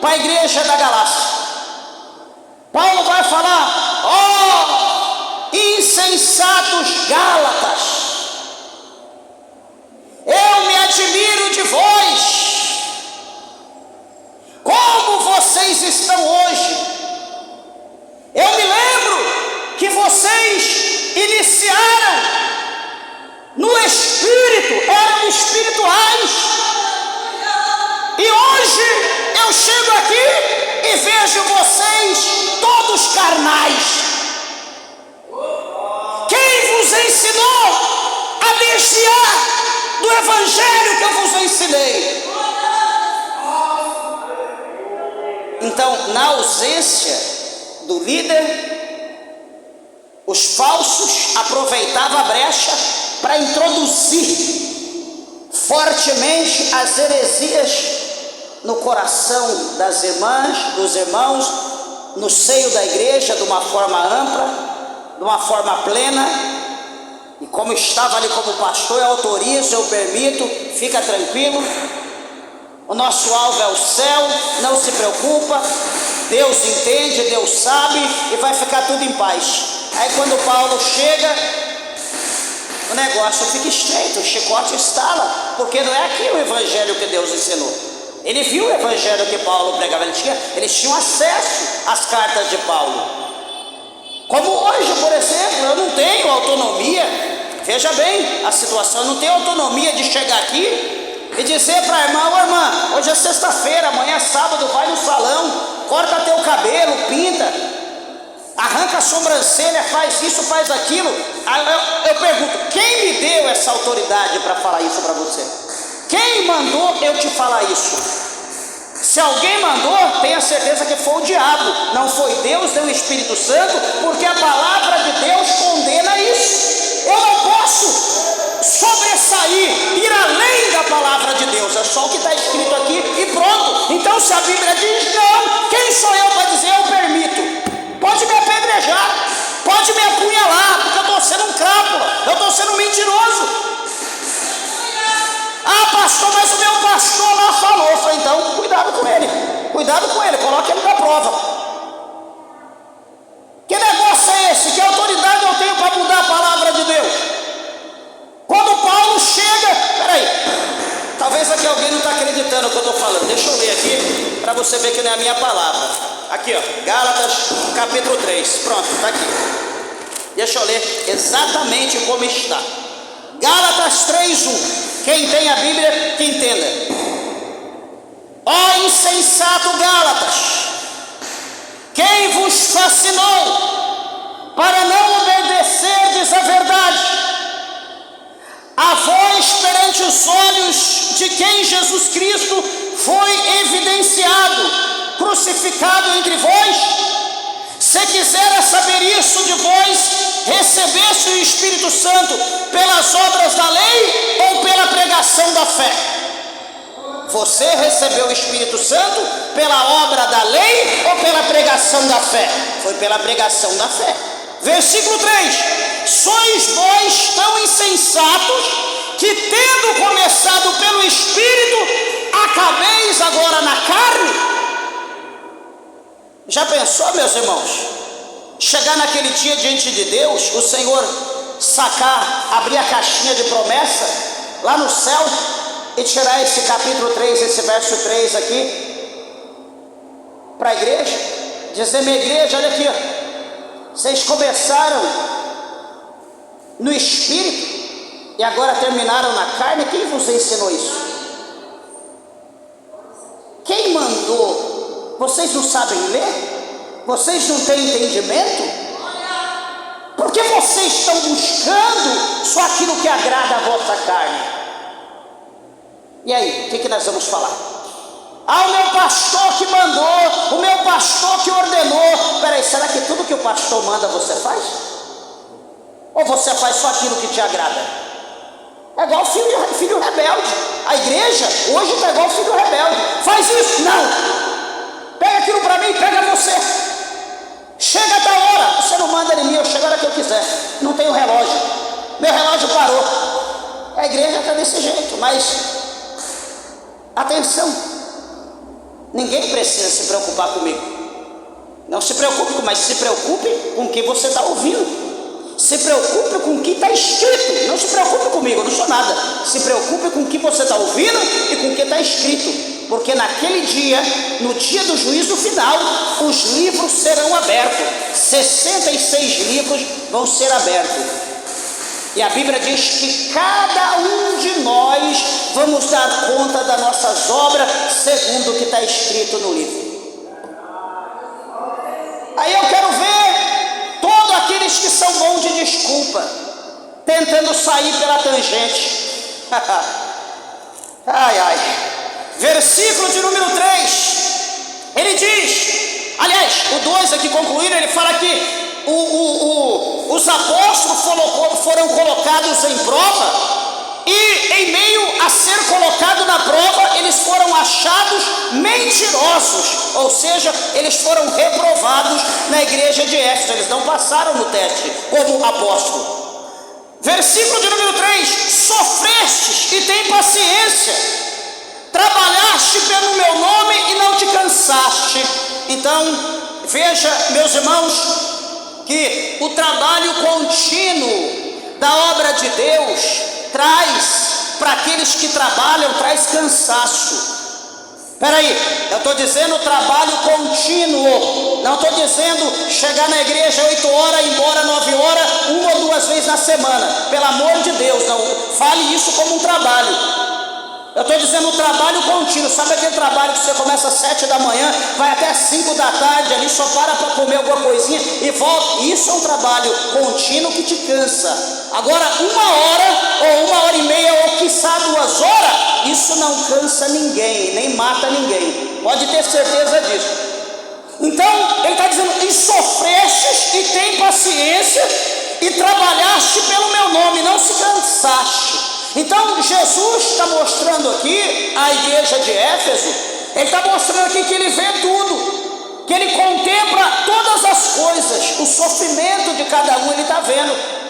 para a igreja da Galácia. Paulo vai falar: ó, insensatos Gálatas, eu me admiro de vós, como vocês estão hoje. Eu me lembro que vocês iniciaram no Espírito, eram espirituais, e hoje eu chego aqui e vejo vocês todos carnais. Quem vos ensinou a desviar do evangelho que eu vos ensinei? Então, na ausência do líder, os falsos aproveitavam a brecha para introduzir fortemente as heresias no coração das irmãs, dos irmãos, no seio da igreja de uma forma ampla, de uma forma plena, e como estava ali como pastor, eu autorizo, eu permito, fica tranquilo. O nosso alvo é o céu, não se preocupa, Deus entende, Deus sabe, e vai ficar tudo em paz. Aí quando Paulo chega, o negócio fica estreito, o chicote estala, porque não é aqui o evangelho que Deus ensinou. Ele viu o evangelho que Paulo pregava, eles tinham acesso às cartas de Paulo. Como hoje, por exemplo, eu não tenho autonomia, veja bem a situação, eu não tenho autonomia de chegar aqui e dizer para a irmã: ô irmã, hoje é sexta-feira, amanhã é sábado, vai no salão, corta teu cabelo, pinta, arranca a sobrancelha, faz isso, faz aquilo. Eu pergunto, quem me deu essa autoridade para falar isso para você? Quem mandou eu te falar isso? Se alguém mandou, tenha certeza que foi o diabo, não foi Deus, nem o Espírito Santo, porque a palavra de Deus condena isso. Eu não posso sobressair, ir além da palavra de Deus, é só o que está escrito aqui e pronto. Então se a Bíblia diz não, quem sou eu para dizer eu permito? Pode me apedrejar, pode me apunhalar, porque eu estou sendo um crápula, eu estou sendo um mentiroso. Ah, pastor, mas o meu pastor lá falou. Eu falei, então cuidado com ele, coloque ele na prova. Que negócio é esse? Que autoridade eu tenho para mudar a palavra de Deus? Quando Paulo chega, peraí, talvez aqui alguém não está acreditando no que eu estou falando, deixa eu ler aqui, para você ver que não é a minha palavra. Aqui ó, Gálatas capítulo 3, pronto, está aqui, deixa eu ler exatamente como está. Gálatas 3:1, quem tem a Bíblia, que entenda. Ó insensato Gálatas, quem vos fascinou para não obedecerdes a verdade, a vós perante os olhos de quem Jesus Cristo foi evidenciado, crucificado entre vós? Se quisera saber isso de vós, recebeste o Espírito Santo pelas obras da lei ou pela pregação da fé? Você recebeu o Espírito Santo pela obra da lei ou pela pregação da fé? Foi pela pregação da fé. Versículo 3: sois vós tão insensatos que, tendo começado pelo Espírito, acabeis agora na carne? Já pensou, meus irmãos, chegar naquele dia diante de Deus, o Senhor sacar, abrir a caixinha de promessa lá no céu e tirar esse capítulo 3, esse verso 3 aqui para a igreja, dizer: minha igreja, olha aqui, ó, vocês começaram no Espírito e agora terminaram na carne. Quem vos ensinou isso? Quem mandou? Vocês não sabem ler? Vocês não têm entendimento? Porque vocês estão buscando só aquilo que agrada a vossa carne. E aí, o que nós vamos falar? Ah, o meu pastor que mandou, o meu pastor que ordenou. Peraí, será que tudo que o pastor manda você faz? Ou você faz só aquilo que te agrada? É igual filho rebelde. A igreja hoje está igual filho rebelde. Faz isso? Não. Pega aquilo para mim, pega você. Chega da hora, você não manda em mim, eu chego a hora que eu quiser. Não tenho relógio, meu relógio parou. A igreja está desse jeito, mas atenção, ninguém precisa se preocupar comigo. Não se preocupe, mas se preocupe com o que você está ouvindo. Se preocupe com o que está escrito. Não se preocupe comigo, eu não sou nada. Se preocupe com o que você está ouvindo e com o que está escrito. Porque naquele dia, no dia do juízo final, os livros serão abertos. 66 livros vão ser abertos. E a Bíblia diz que cada um de nós vamos dar conta das nossas obras segundo o que está escrito no livro. Aí eu quero ver todos aqueles que são bons de desculpa, tentando sair pela tangente. Ai, ai. Versículo de número 3, ele diz, aliás, o 2 aqui concluído, ele fala que os apóstolos foram colocados em prova, e em meio a ser colocado na prova, eles foram achados mentirosos, ou seja, eles foram reprovados na igreja de Éfeso, eles não passaram no teste como apóstolo. Versículo de número 3: sofrestes e tem paciência, trabalhaste pelo meu nome e não te cansaste. Então, veja, meus irmãos, que o trabalho contínuo da obra de Deus traz, para aqueles que trabalham, traz cansaço. Espera aí, eu estou dizendo trabalho contínuo, não estou dizendo chegar na igreja 8 horas e ir embora 9 horas, 1 ou 2 vezes na semana. Pelo amor de Deus, não fale isso como um trabalho. Eu estou dizendo um trabalho contínuo. Sabe aquele trabalho que você começa às 7 da manhã, vai até 5 da tarde ali, só para comer alguma coisinha e volta? Isso é um trabalho contínuo que te cansa. Agora 1 hora ou 1h30 ou quiçá 2 horas, isso não cansa ninguém, nem mata ninguém, pode ter certeza disso. Então ele está dizendo: e sofrestes e tem paciência e trabalhaste pelo meu nome, não se cansaste. Então Jesus está mostrando aqui à igreja de Éfeso, ele está mostrando aqui que ele vê tudo, que ele contempla todas as coisas, o sofrimento de cada um ele está vendo.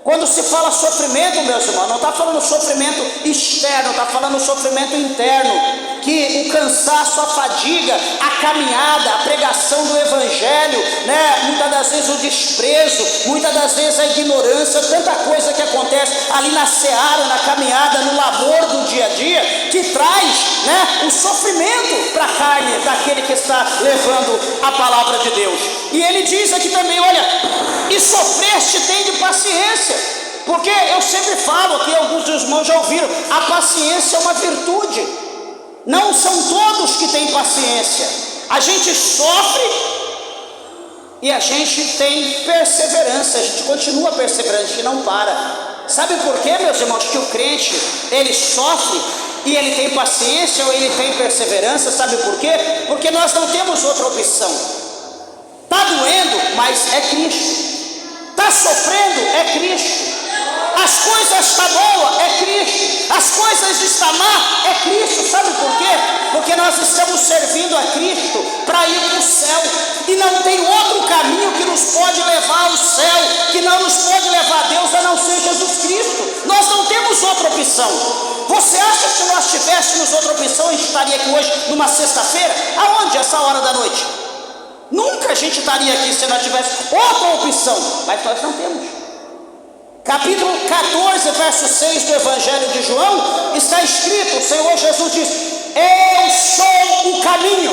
Quando se fala sofrimento, meus irmãos, não está falando sofrimento externo, está falando sofrimento interno, que o cansaço, a fadiga, a caminhada, a pregação do evangelho, né? Muitas das vezes o desprezo, muitas das vezes a ignorância, tanta coisa que acontece ali na seara, na caminhada, no labor do dia a dia, que traz, né, o sofrimento para a carne daquele que está levando a palavra de Deus. E ele diz aqui também, olha, e sofreste tem de paciência, porque eu sempre falo aqui, alguns dos irmãos já ouviram, a paciência é uma virtude. Não são todos que têm paciência. A gente sofre e a gente tem perseverança, a gente continua perseverando, a gente não para. Sabe por quê, meus irmãos, que o crente, ele sofre e ele tem paciência ou ele tem perseverança? Sabe por quê? Porque nós não temos outra opção. Está doendo, mas é Cristo. Está sofrendo, é Cristo. As coisas estão boas, é Cristo. As coisas estão má, é Cristo. Sabe por quê? Porque nós estamos servindo a Cristo para ir para o céu, e não tem outro caminho que nos pode levar ao céu, que não nos pode levar a Deus, a não ser Jesus Cristo. Nós não temos outra opção. Você acha que se nós tivéssemos outra opção, a gente estaria aqui hoje numa sexta-feira? Aonde essa hora da noite? Nunca a gente estaria aqui se nós tivéssemos outra opção, mas nós não temos. Capítulo 14, verso 6 do Evangelho de João, está escrito, o Senhor Jesus diz: eu sou o caminho,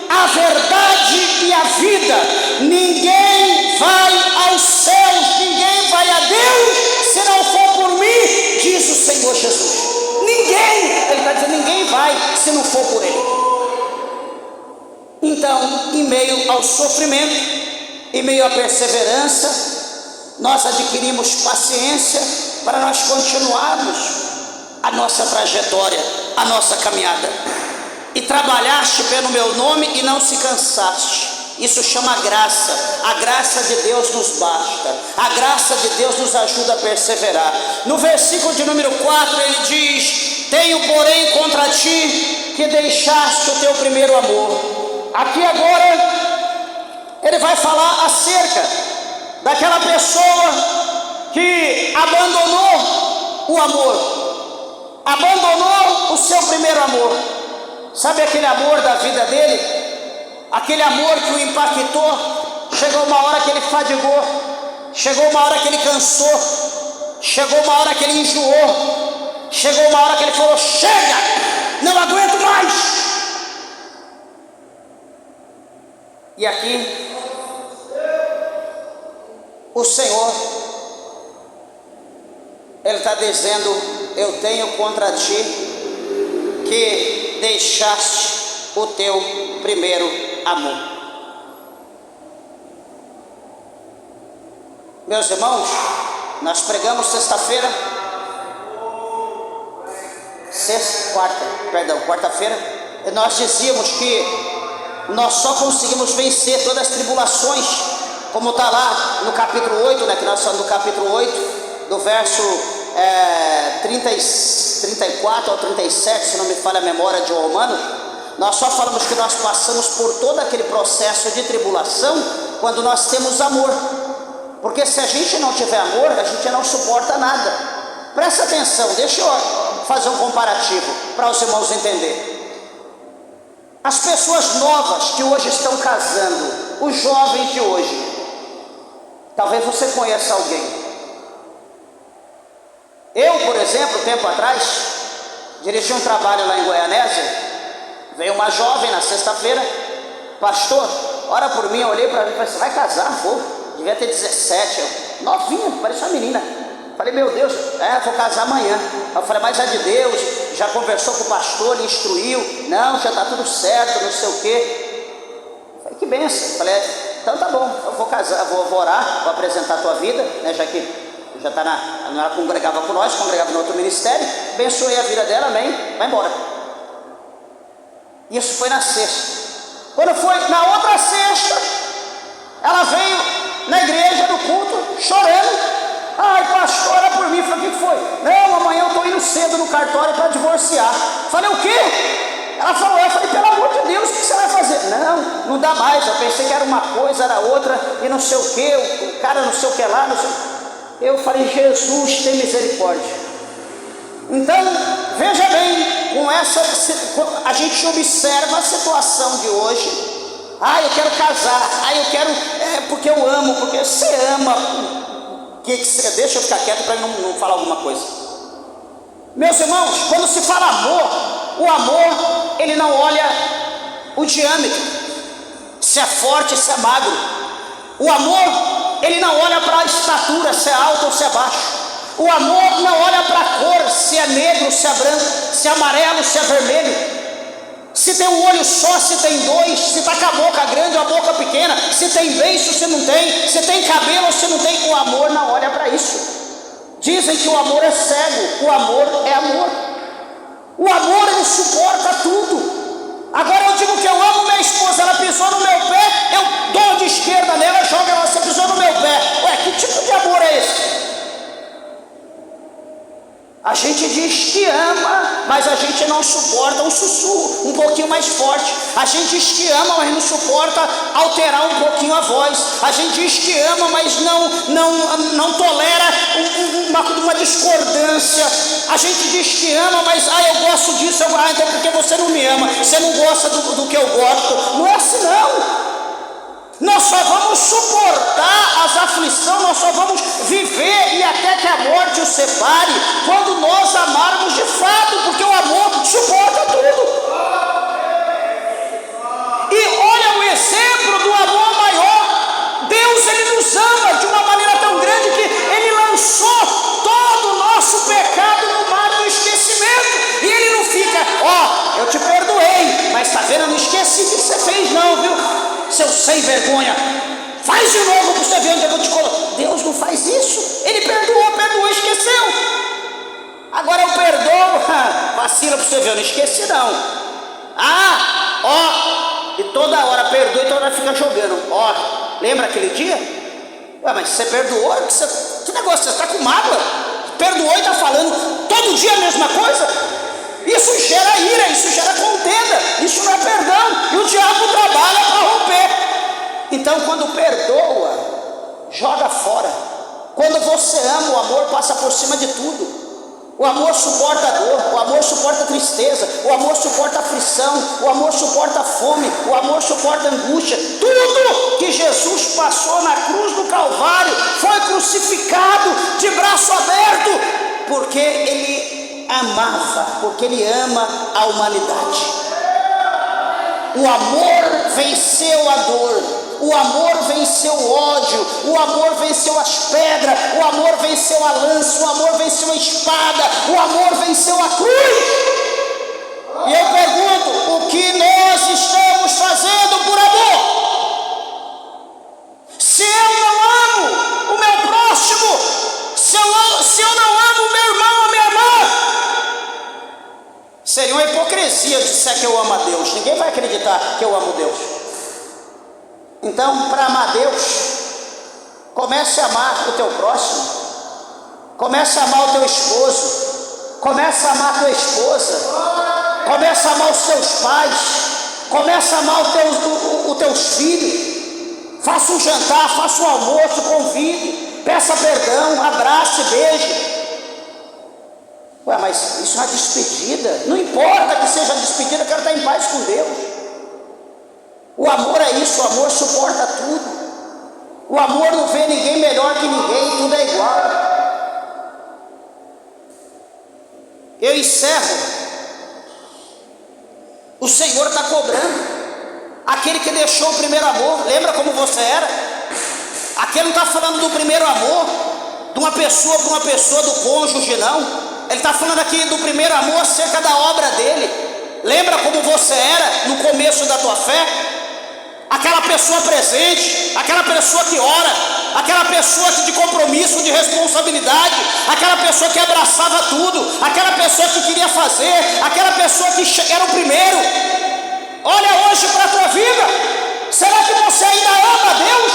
a verdade e a vida. Ninguém vai aos céus, ninguém vai a Deus se não for por mim, diz o Senhor Jesus. Ninguém, ele está dizendo, ninguém vai se não for por ele. Então, em meio ao sofrimento, em meio à perseverança, nós adquirimos paciência para nós continuarmos a nossa trajetória, a nossa caminhada. E trabalhaste pelo meu nome e não se cansaste. Isso chama graça. A graça de Deus nos basta. A graça de Deus nos ajuda a perseverar. No versículo de número 4 ele diz: tenho porém contra ti que deixaste o teu primeiro amor. Aqui agora ele vai falar acerca daquela pessoa que abandonou o amor, abandonou o seu primeiro amor. Sabe aquele amor da vida dele? Aquele amor que o impactou. Chegou uma hora que ele fadigou, chegou uma hora que ele cansou, chegou uma hora que ele enjoou, chegou uma hora que ele falou: chega, não aguento mais. E aqui o Senhor, ele está dizendo: eu tenho contra ti que deixaste o teu primeiro amor. Meus irmãos, nós pregamos sexta-feira, quarta-feira, e nós dizíamos que nós só conseguimos vencer todas as tribulações, como está lá no capítulo 8, né, que nós falamos do capítulo 8, do verso 34 ao 37, se não me falha a memória, de Romanos, Nós só falamos que nós passamos por todo aquele processo de tribulação quando nós temos amor. Porque se a gente não tiver amor, a gente não suporta nada. Presta atenção, deixa eu fazer um comparativo para os irmãos entenderem. As pessoas novas que hoje estão casando, os jovens de hoje, talvez você conheça alguém. Eu, por exemplo, tempo atrás, dirigi um trabalho lá em Goianésia. Veio uma jovem na sexta-feira: pastor, ora por mim. Eu olhei para mim e falei: você vai casar? Vou. Devia ter 17, novinha, parecia uma menina. Falei: meu Deus, vou casar amanhã. Eu falei: mas é de Deus, já conversou com o pastor, ele instruiu? Não, já está tudo certo, não sei o quê. Eu falei: que bênção. Falei: então tá bom, eu vou casar, vou orar, vou apresentar a tua vida, né, já que já está ela congregava com nós, congregava no outro ministério. Abençoei a vida dela, amém, vai embora. Isso foi na sexta. Quando foi na outra sexta, ela veio na igreja, no culto, chorando: ai, pastor, ora por mim. Eu falei: o que foi? Não, amanhã eu estou indo cedo no cartório para divorciar. Falei: o quê? Ela falou: eu falei: pelo amor de Deus, o que você vai fazer? Não dá mais. Eu pensei que era uma coisa, era outra, e não sei o quê, o cara não sei o que lá, não sei. Eu falei: Jesus, tem misericórdia. Então, veja bem, com essa, a gente observa a situação de hoje. Ah, eu quero casar, eu quero, porque eu amo, porque você ama. Deixa eu ficar quieto para não falar alguma coisa. Meus irmãos, quando se fala amor, o amor, ele não olha o diâmetro, se é forte, se é magro. O amor, ele não olha para a estatura, se é alto ou se é baixo. O amor não olha para a cor, se é negro, se é branco, se é amarelo, se é vermelho, se tem um olho só, se tem dois, se está com a boca grande ou a boca pequena, se tem beiço, se não tem, se tem cabelo ou se não tem. O amor não olha para isso. Dizem que o amor é cego, o amor é amor. O amor, ele suporta tudo. Agora eu digo que eu amo minha esposa, ela pisou no meu pé, eu dou de esquerda nela, jogo ela, você pisou no meu pé. Ué, que tipo de amor é esse? A gente diz que ama, mas a gente não suporta um sussurro um pouquinho mais forte. A gente diz que ama, mas não suporta alterar um pouquinho a voz. A gente diz que ama, mas não tolera uma discordância. A gente diz que ama, mas eu gosto disso, então porque você não me ama, você não gosta do que eu gosto. Não é assim não. Nós só vamos suportar as aflições, nós só vamos viver e até que a morte os separe quando nós amarmos de fato, porque o amor suporta tudo. E olha o exemplo do amor maior. Deus, ele nos ama de uma maneira tão grande que ele lançou todo o nosso pecado no mar do esquecimento. E ele não fica: eu te perdoei, mas está vendo, eu não esqueci o que você fez não, viu? Seu sem vergonha, faz de novo para você ver onde eu vou te colocar. Deus não faz isso. Ele perdoou, esqueceu. Agora eu perdoo, vacila para você ver, eu não esqueci não. E toda hora perdoa e toda hora fica jogando. Lembra aquele dia? Mas você perdoou? Que negócio, você está com mágoa? Perdoou e está falando todo dia a mesma coisa? Isso gera ira, isso gera contenda, isso não é perdão, e o diabo trabalha para romper. Então, quando perdoa, joga fora. Quando você ama, o amor passa por cima de tudo. O amor suporta a dor, o amor suporta a tristeza, o amor suporta a aflição, o amor suporta a fome, o amor suporta a angústia. Tudo que Jesus passou na cruz do Calvário foi crucificado de braço aberto, porque ele amava, porque ele ama a humanidade. O amor venceu a dor, o amor venceu o ódio, o amor venceu as pedras, o amor venceu a lança, o amor venceu a espada, o amor venceu a cruz. E eu pergunto: o que nós estamos fazendo por amor? Se eu não amo o meu próximo, se eu não amo o meu irmão, a minha irmã, seria uma hipocrisia disser que eu amo a Deus. Ninguém vai acreditar que eu amo Deus. Então, para amar Deus, comece a amar o teu próximo, comece a amar o teu esposo, comece a amar a tua esposa, comece a amar os teus pais, Começa a amar os teus filhos. Faça um jantar, faça um almoço, convide, peça perdão, abrace, beije. Ué, mas isso é uma despedida. Não importa que seja despedida, eu quero estar em paz com Deus. O amor é isso, o amor suporta tudo. O amor não vê ninguém melhor que ninguém, tudo é igual. Eu encerro. O Senhor está cobrando. Aquele que deixou o primeiro amor, lembra como você era? Aquele não está falando do primeiro amor, de uma pessoa para uma pessoa, do cônjuge, não. Ele está falando aqui do primeiro amor acerca da obra dele. Lembra como você era no começo da tua fé? Aquela pessoa presente, aquela pessoa que ora, aquela pessoa de compromisso, de responsabilidade, aquela pessoa que abraçava tudo, aquela pessoa que queria fazer, aquela pessoa que era o primeiro. Olha hoje para a tua vida. Será que você ainda ama a Deus?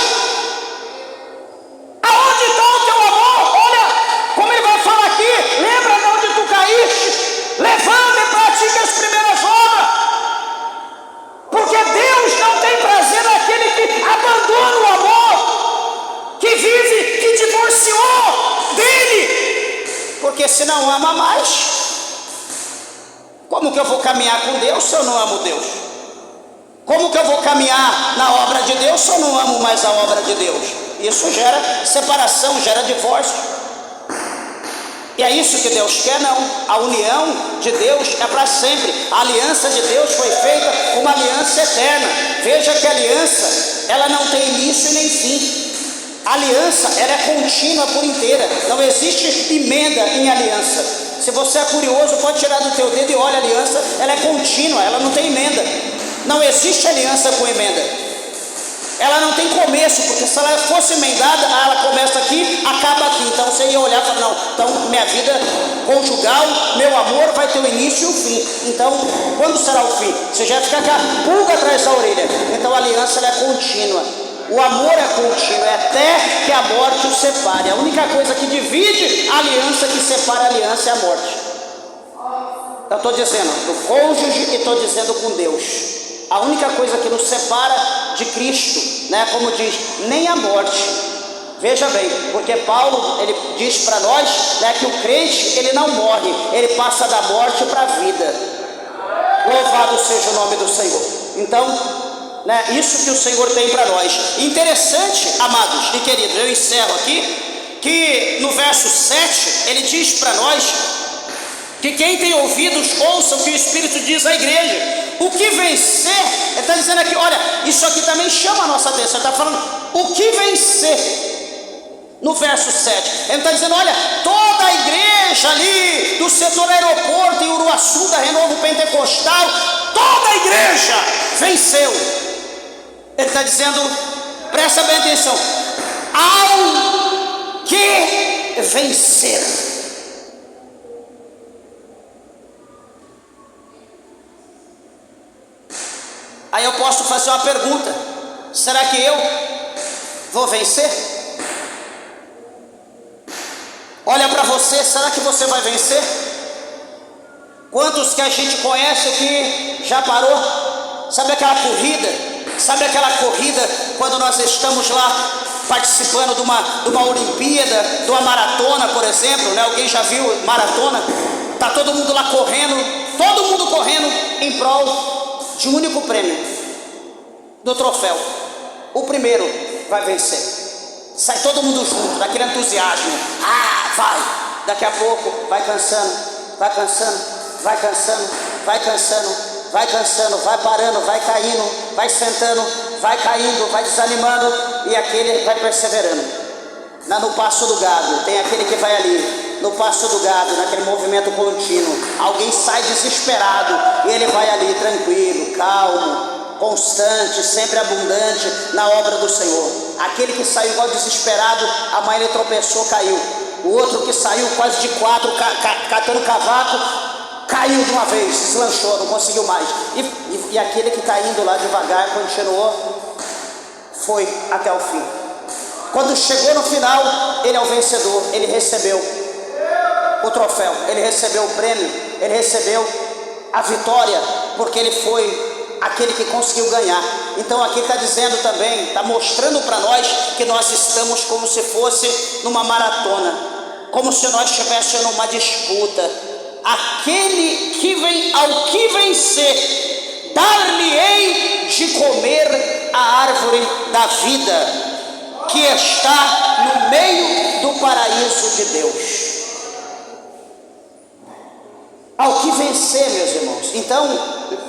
Aonde está o teu amor? Olha como ele vai falar aqui. Lembra de onde tu caíste? Levanta e pratica as primeiras obras. Porque Deus não tem prazer naquele que abandona o amor, que vive, que divorciou dele. Porque se não ama mais, como que eu vou caminhar com Deus se eu não amo Deus? Como que eu vou caminhar na obra de Deus se eu não amo mais a obra de Deus? Isso gera separação, gera divórcio. E é isso que Deus quer? Não. A união de Deus é para sempre. A aliança de Deus foi feita uma aliança eterna. Veja que a aliança, ela não tem início nem fim. A aliança, ela é contínua por inteira. Não existe emenda em aliança. Se você é curioso, pode tirar do teu dedo e olha a aliança. Ela é contínua, ela não tem emenda. Não existe aliança com emenda. Ela não tem começo, porque se ela fosse emendada, ela começa aqui, acaba aqui. Então você ia olhar e falar, não, então minha vida conjugal, meu amor vai ter o início e o fim. Então, quando será o fim? Você já fica com a pulga atrás da orelha. Então a aliança, ela é contínua. O amor é contínuo, é até que a morte o separe. A única coisa que divide a aliança, que separa a aliança, é a morte. Eu estou dizendo do cônjuge e estou dizendo com Deus. A única coisa que nos separa de Cristo, né, como diz, nem a morte. Veja bem, porque Paulo, ele diz para nós, né, que o crente, ele não morre, ele passa da morte para a vida. Louvado seja o nome do Senhor. Então, né, isso que o Senhor tem para nós. Interessante, amados e queridos, eu encerro aqui, que no verso 7, ele diz para nós, que quem tem ouvidos, ouça o que o Espírito diz à igreja. O que vencer, ele está dizendo aqui, olha, isso aqui também chama a nossa atenção. Ele está falando, o que vencer, no verso 7, ele está dizendo, olha, toda a igreja ali, do setor aeroporto em Uruaçu, da Renovo Pentecostal, toda a igreja venceu. Ele está dizendo, presta bem atenção, ao que vencer. Aí eu posso fazer uma pergunta: será que eu vou vencer? Olha para você, será que você vai vencer? Quantos que a gente conhece que já parou? Sabe aquela corrida? Sabe aquela corrida quando nós estamos lá participando de uma Olimpíada, de uma maratona, por exemplo, né? Alguém já viu maratona? Tá todo mundo lá correndo, todo mundo correndo em prol de um único prêmio, do troféu. O primeiro vai vencer. Sai todo mundo junto, daquele entusiasmo. Vai. Daqui a pouco vai cansando, vai cansando, vai cansando, vai cansando, vai cansando, vai parando, vai caindo, vai sentando, vai caindo, vai desanimando, e aquele vai perseverando. No passo do gado, tem aquele que vai ali, no passo do gado, naquele movimento contínuo. Alguém sai desesperado e ele vai ali tranquilo, calmo, constante, sempre abundante na obra do Senhor. Aquele que saiu igual desesperado, a mãe ele tropeçou, caiu. O outro que saiu quase de quatro, catando cavaco, caiu de uma vez, deslanchou, não conseguiu mais. E aquele que está indo lá devagar, continuou, foi até o fim. Quando chegou no final, ele é o vencedor, ele recebeu o troféu, ele recebeu o prêmio, ele recebeu a vitória, porque ele foi aquele que conseguiu ganhar. Então aqui está dizendo também, está mostrando para nós que nós estamos como se fosse numa maratona, como se nós estivéssemos numa disputa. Aquele que vem, ao que vencer, dar-lhe-ei de comer a árvore da vida, que está no meio do paraíso de Deus. Ao que vencer, meus irmãos. Então,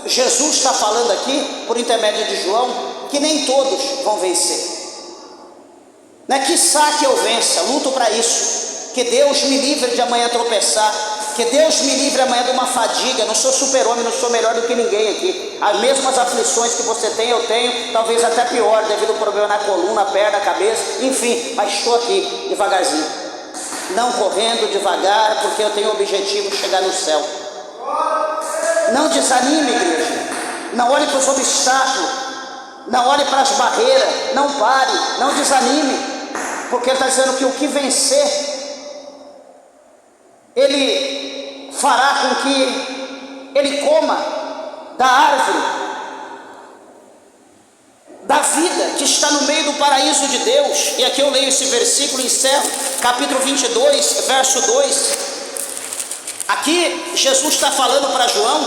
Jesus está falando aqui, por intermédio de João, que nem todos vão vencer. Não é quiçá que eu vença, luto para isso. Que Deus me livre de amanhã tropeçar. Que Deus me livre amanhã de uma fadiga. Eu não sou super-homem, não sou melhor do que ninguém aqui. As mesmas aflições que você tem, eu tenho, talvez até pior, devido ao problema na coluna, perna, cabeça, enfim, mas estou aqui, devagarzinho. Não correndo, devagar, porque eu tenho o objetivo de chegar no céu. Não desanime, igreja. Não olhe para os obstáculos, não olhe para as barreiras, não pare, não desanime, porque ele está dizendo que o que vencer, ele fará com que ele coma da árvore da vida que está no meio do paraíso de Deus. E aqui eu leio esse versículo, encerro, capítulo 22, verso 2. Aqui Jesus está falando para João,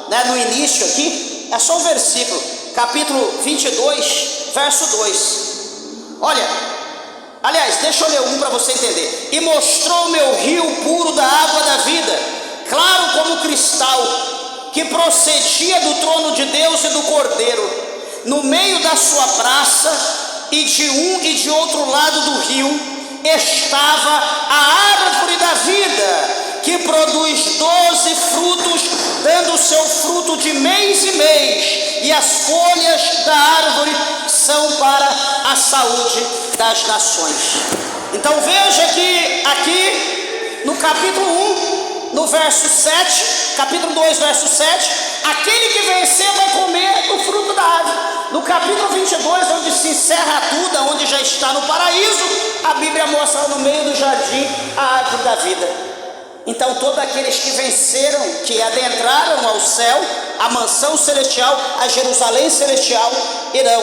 né, no início aqui, é só um versículo, capítulo 22, verso 2. Olha, aliás, deixa eu ler um para você entender. E mostrou-me o rio puro da água da vida, claro como cristal, que procedia do trono de Deus e do Cordeiro. No meio da sua praça, e de um e de outro lado do rio, estava a árvore da vida, que produz 12 frutos, dando seu fruto de mês em mês, e as folhas da árvore são para a saúde das nações. Então veja que aqui no capítulo 1, no verso 7, capítulo 2, verso 7, aquele que vencer vai comer o fruto da árvore. No capítulo 22, onde se encerra tudo, onde já está no paraíso, a Bíblia mostra no meio do jardim a árvore da vida. Então todos aqueles que venceram, que adentraram ao céu, a mansão celestial, a Jerusalém celestial, irão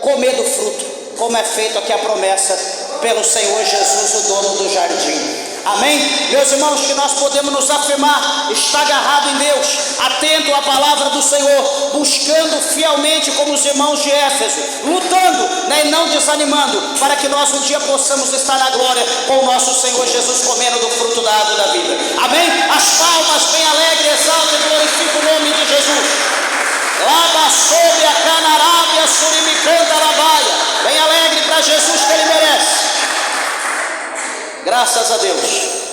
comer do fruto, como é feito aqui a promessa pelo Senhor Jesus, o dono do jardim. Amém? Meus irmãos, que nós podemos nos afirmar, estar agarrado em Deus, atento à palavra do Senhor, buscando fielmente como os irmãos de Éfeso, lutando, né, e não desanimando, para que nós um dia possamos estar na glória com o nosso Senhor Jesus, comendo do fruto da água da vida. Amém? As palmas bem alegres, exalta e glorifica o nome de Jesus. Laba sobre a canarábia, surimicanta labaia, bem alegre para Jesus, que Ele merece. Graças a Deus.